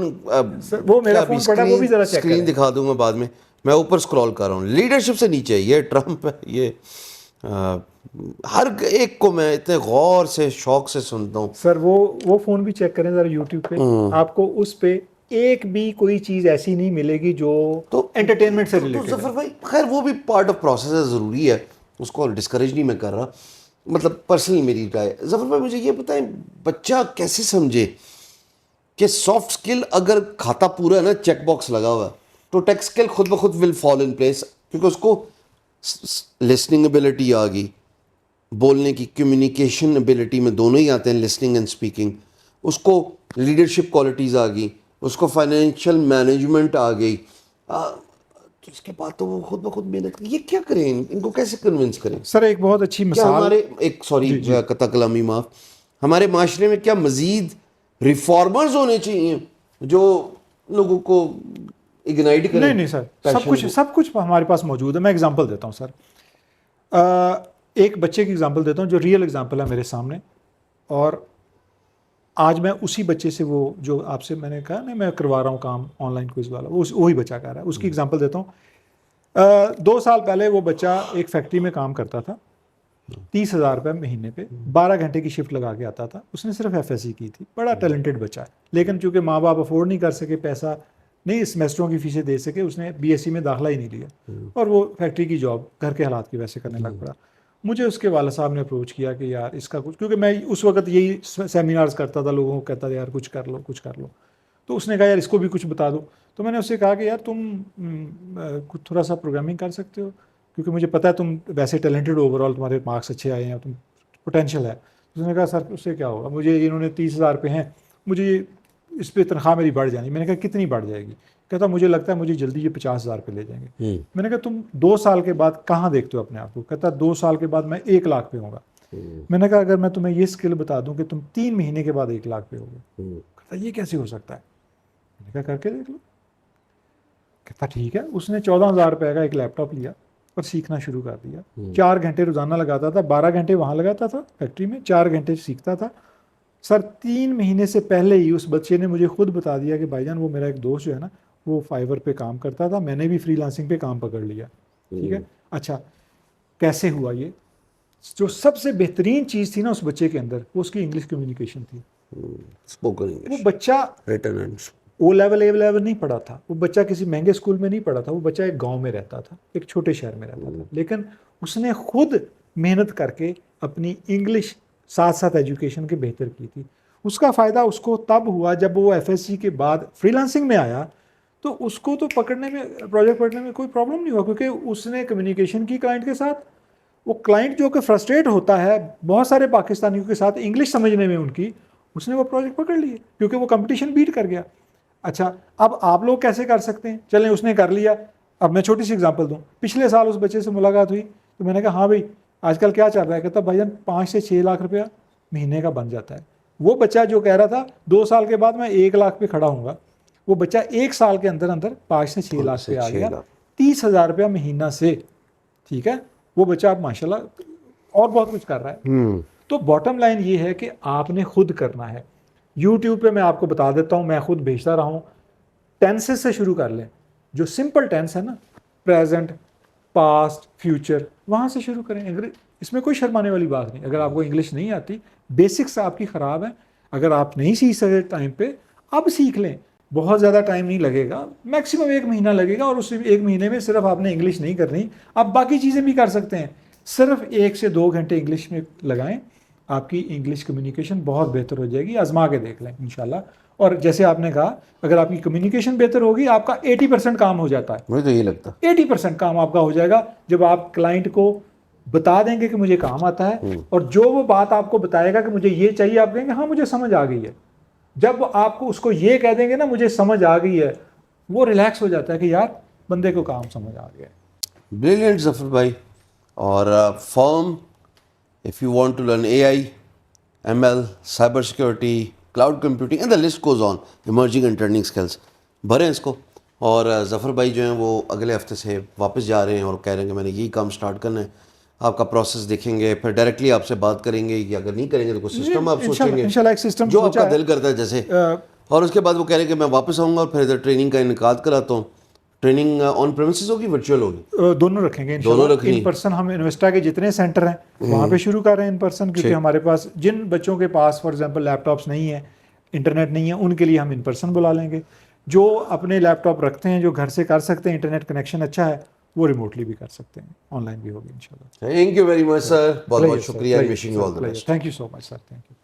وہ میرا فون پڑا وہ بھی ذرا چیک اسکرین دکھا دوں گا بعد میں, میں اوپر اسکرول کر رہا ہوں, لیڈرشپ سے نیچے یہ ٹرمپ ہے, یہ ہر ایک کو میں اتنے غور سے شوق سے سنتا ہوں. سر وہ فون بھی چیک کریں ذرا یوٹیوب پہ, آپ کو اس پہ ایک بھی کوئی چیز ایسی نہیں ملے گی جو تو انٹرٹینمنٹ سے ریلیٹڈ ہے. ظفر بھائی خیر وہ بھی پارٹ آف پروسیس ہے, ضروری ہے, اس کو ڈسکریج نہیں میں کر رہا, مطلب پرسنلی میری رائے. ظفر بھائی مجھے یہ بتائیں بچہ کیسے سمجھے کہ سافٹ اسکل اگر کھاتا پورا ہے نا, چیک باکس لگا ہوا ہے, تو ٹیک اسکل خود بخود ول فال ان پلیس, کیونکہ اس کو لسننگ ایبلٹی آ گئی, بولنے کی کمیونیکیشن ایبلٹی میں دونوں ہی آتے ہیں, لسننگ اینڈ اسپیکنگ, اس کو لیڈرشپ کوالٹیز آ گئی, اس کو فائنینشیل مینجمنٹ آ گئی, تو اس کے بعد تو وہ خود بخود محنت کی. یہ کیا کریں, ان کو کیسے کنونس کریں؟ سر ایک بہت اچھی مثال ہمارے ایک سوری قطع کلامی معاف, ہمارے معاشرے میں کیا مزید ریفارمرز ہونے چاہیے جو لوگوں کو اگنائٹ کریں؟ نہیں سر, سب کچھ ہمارے پاس موجود ہے. میں اگزامپل دیتا ہوں سر, ایک بچے کی اگزامپل دیتا ہوں جو ریئل اگزامپل ہے میرے سامنے, اور آج میں اسی بچے سے, وہ جو آپ سے میں نے کہا نا میں کروا رہا ہوں کام آن لائن کوئز والا, وہی بچہ کر رہا ہے, اس کی اگزامپل دیتا ہوں. 2 سال پہلے وہ بچہ ایک فیکٹری میں کام کرتا تھا, 30,000 روپے مہینے پہ, 12 گھنٹے کی شفٹ لگا کے آتا تھا. اس نے صرف ایف ایس سی کی تھی, بڑا ٹیلنٹڈ بچہ ہے, لیکن چونکہ ماں باپ افورڈ نہیں کر سکے, پیسہ نہیں سیمیسٹروں کی فیسیں دے سکے, اس نے بی ایس سی میں داخلہ ہی نہیں لیا, اور وہ فیکٹری کی جاب گھر کے حالات کی وجہ سے کرنے لگ پڑا. مجھے اس کے والد صاحب نے اپروچ کیا کہ یار اس کا کچھ, کیونکہ میں اس وقت یہی سیمینارز کرتا تھا, لوگوں کو کہتا تھا یار کچھ کر لو. تو اس نے کہا یار اس کو بھی کچھ بتا دو. تو میں نے اس سے کہا کہ یار تم تھوڑا سا پروگرامنگ کر سکتے ہو, کیونکہ مجھے پتا ہے تم ویسے ٹیلنٹڈ ہو, اوور آل تمہارے مارکس اچھے آئے ہیں, تم پوٹینشیل ہے. اس نے کہا سر اس سے کیا ہوگا, مجھے انہوں نے 30,000 پہ ہیں, مجھے اس پہ تنخواہ میری بڑھ جانی. میں نے کہا کتنی بڑھ جائے گی؟ کہتا مجھے لگتا ہے مجھے جلدی یہ 50,000 پہ لے جائیں گے. میں نے کہا تم 2 سال کے بعد کہاں دیکھتے ہو اپنے آپ کو؟ کہتا 2 سال کے بعد میں 1 لاکھ پہ ہوں گا. میں نے کہا اگر میں تمہیں یہ اسکل بتا دوں کہ تم 3 مہینے کے بعد 1 لاکھ پہ ہوگے, کہتا یہ کیسے ہو سکتا ہے؟ میں نے کہا کر کے دیکھ لو. کہتا ٹھیک ہے. اس نے 14,000 روپے کا ایک لیپ ٹاپ لیا اور سیکھنا شروع کر دیا. 4 گھنٹے روزانہ لگاتا تھا, 12 گھنٹے وہاں لگاتا تھا فیکٹری میں, 4 گھنٹے سیکھتا تھا. سر 3 مہینے سے پہلے ہی اس بچے نے مجھے خود بتا دیا کہ بھائی جان وہ میرا ایک دوست جو ہے نا وہ فائیور پہ کام کرتا تھا, میں نے بھی فری لانسنگ پہ کام پکڑ لیا. ٹھیک ہے. اچھا کیسے ہوا یہ؟ جو سب سے بہترین چیز تھی نا اس بچے کے اندر, وہ اس کی انگلش کمیونیکیشن تھی. وہ بچہ او لیول اے لیول نہیں پڑھا تھا, وہ بچہ کسی مہنگے اسکول میں نہیں پڑھا تھا, وہ بچہ ایک گاؤں میں رہتا تھا, ایک چھوٹے شہر میں رہتا تھا, لیکن اس نے خود محنت کر کے اپنی انگلش ساتھ ساتھ ایجوکیشن کے بہتر کی تھی. اس کا فائدہ اس کو تب ہوا جب وہ ایف ایس سی کے بعد فری لانسنگ میں آیا, تو اس کو تو پکڑنے میں, پروجیکٹ پکڑنے میں کوئی پرابلم نہیں ہوا, کیونکہ اس نے کمیونیکیشن کی کلائنٹ کے ساتھ. وہ کلائنٹ جو کہ فرسٹریٹ ہوتا ہے بہت سارے پاکستانیوں کے ساتھ انگلش سمجھنے میں ان کی, اس نے وہ پروجیکٹ پکڑ لیے کیونکہ وہ کمپٹیشن بیٹ کر گیا. اچھا اب آپ لوگ کیسے کر سکتے ہیں؟ چلیں اس نے کر لیا. اب میں چھوٹی سی اگزامپل دوں, پچھلے سال اس بچے سے ملاقات ہوئی, تو میں نے کہا ہاں بھائی آج کل کیا چل رہا ہے؟ کہتا بھائی جان 5 سے 6 لاکھ روپیہ مہینے کا بن جاتا ہے. وہ بچہ جو کہہ رہا تھا 2 سال کے بعد میں 1 لاکھ پہ کھڑا ہوں گا, وہ بچہ 1 سال کے اندر 5 سے 6 لاکھ پہ آ گیا, 30,000 روپیہ مہینہ سے. ٹھیک ہے, وہ بچہ اب ماشاءاللہ اور بہت کچھ کر رہا ہے. تو باٹم لائن یہ ہے کہ آپ نے خود کرنا ہے. یوٹیوب پہ میں آپ کو بتا دیتا ہوں, میں خود بھیجتا رہا ہوں, ٹینسز سے شروع کر لیں. جو سمپل ٹینس ہے نا, پریزنٹ, پاسٹ, فیوچر, وہاں سے شروع کریں. اگر اس میں کوئی شرمانے والی بات نہیں. اگر آپ کو انگلش نہیں آتی, بیسکس آپ کی خراب ہیں, اگر آپ نہیں سیکھ سکتے ٹائم پہ, اب سیکھ لیں. بہت زیادہ ٹائم نہیں لگے گا, میکسیمم 1 مہینہ لگے گا, اور اس 1 مہینے میں صرف آپ نے انگلش نہیں کرنی, آپ باقی چیزیں بھی کر سکتے ہیں. صرف 1 سے 2 گھنٹے انگلش میں لگائیں, آپ کی انگلش کمیونیکیشن بہت بہتر ہو جائے گی. آزما کے دیکھ لیں انشاءاللہ. اور جیسے آپ نے کہا, اگر آپ کی کمیونیکیشن بہتر ہوگی, آپ کا 80% کام ہو جاتا ہے. مجھے تو یہ لگتا 80% کام آپ کا ہو جائے گا جب آپ کلائنٹ کو بتا دیں گے کہ مجھے کام آتا ہے, اور جو وہ بات آپ کو بتائے گا کہ مجھے یہ چاہیے, آپ کہیں گے ہاں مجھے سمجھ آ گئی ہے. جب آپ کو اس کو یہ کہہ دیں گے نا مجھے سمجھ آ گئی ہے, وہ ریلیکس ہو جاتا ہے کہ یار بندے کو کام سمجھ آ گیا ہے. بریلینٹ ظفر بھائی. اور فرم if you want to learn AI, ML, cyber security, cloud computing and the list goes on, emerging and trending skills, بھریں اس کو. اور ظفر بھائی جو ہیں وہ اگلے ہفتے سے واپس جا رہے ہیں اور کہہ رہے ہیں کہ میں نے یہی کام سٹارٹ کرنا ہے. آپ کا پروسیس دیکھیں گے, پھر ڈائریکٹلی آپ سے بات کریں گے, یا اگر نہیں کریں گے تو کوئی سسٹم آپ سوچیں گے انشاءاللہ ایک سسٹم جو آپ کا دل کرتا ہے جیسے. اور اس کے بعد وہ کہہ رہے ہیں کہ میں واپس آؤں گا اور پھر ادھر ٹریننگ کا انعقاد کراتا ہوں. ٹریننگ آن پریمیسز ہوگی, ورچوئل ہوگی؟ دونوں رکھیں گے دونوں انشاءاللہ. رکھنی. ان پرسن ہم انویسٹا کے جتنے سینٹر ہیں وہاں پہ شروع کر رہے ہیں ان پرسن, کیونکہ ہمارے پاس جن بچوں کے پاس فار ایگزامپل لیپ ٹاپس نہیں ہیں, انٹرنیٹ نہیں ہے, ان کے لیے ہم ان پرسن بلا لیں گے. جو اپنے لیپ ٹاپ رکھتے ہیں, جو گھر سے کر سکتے ہیں, انٹرنیٹ کنیکشن اچھا ہے, وہ ریموٹلی بھی کر سکتے ہیں, آن لائن بھی ہوگی انشاءاللہ. تھینک یو ویری مچ سر, بہت بہت شکریہ. Wishing you all the best. Thank you so much sir, thank you.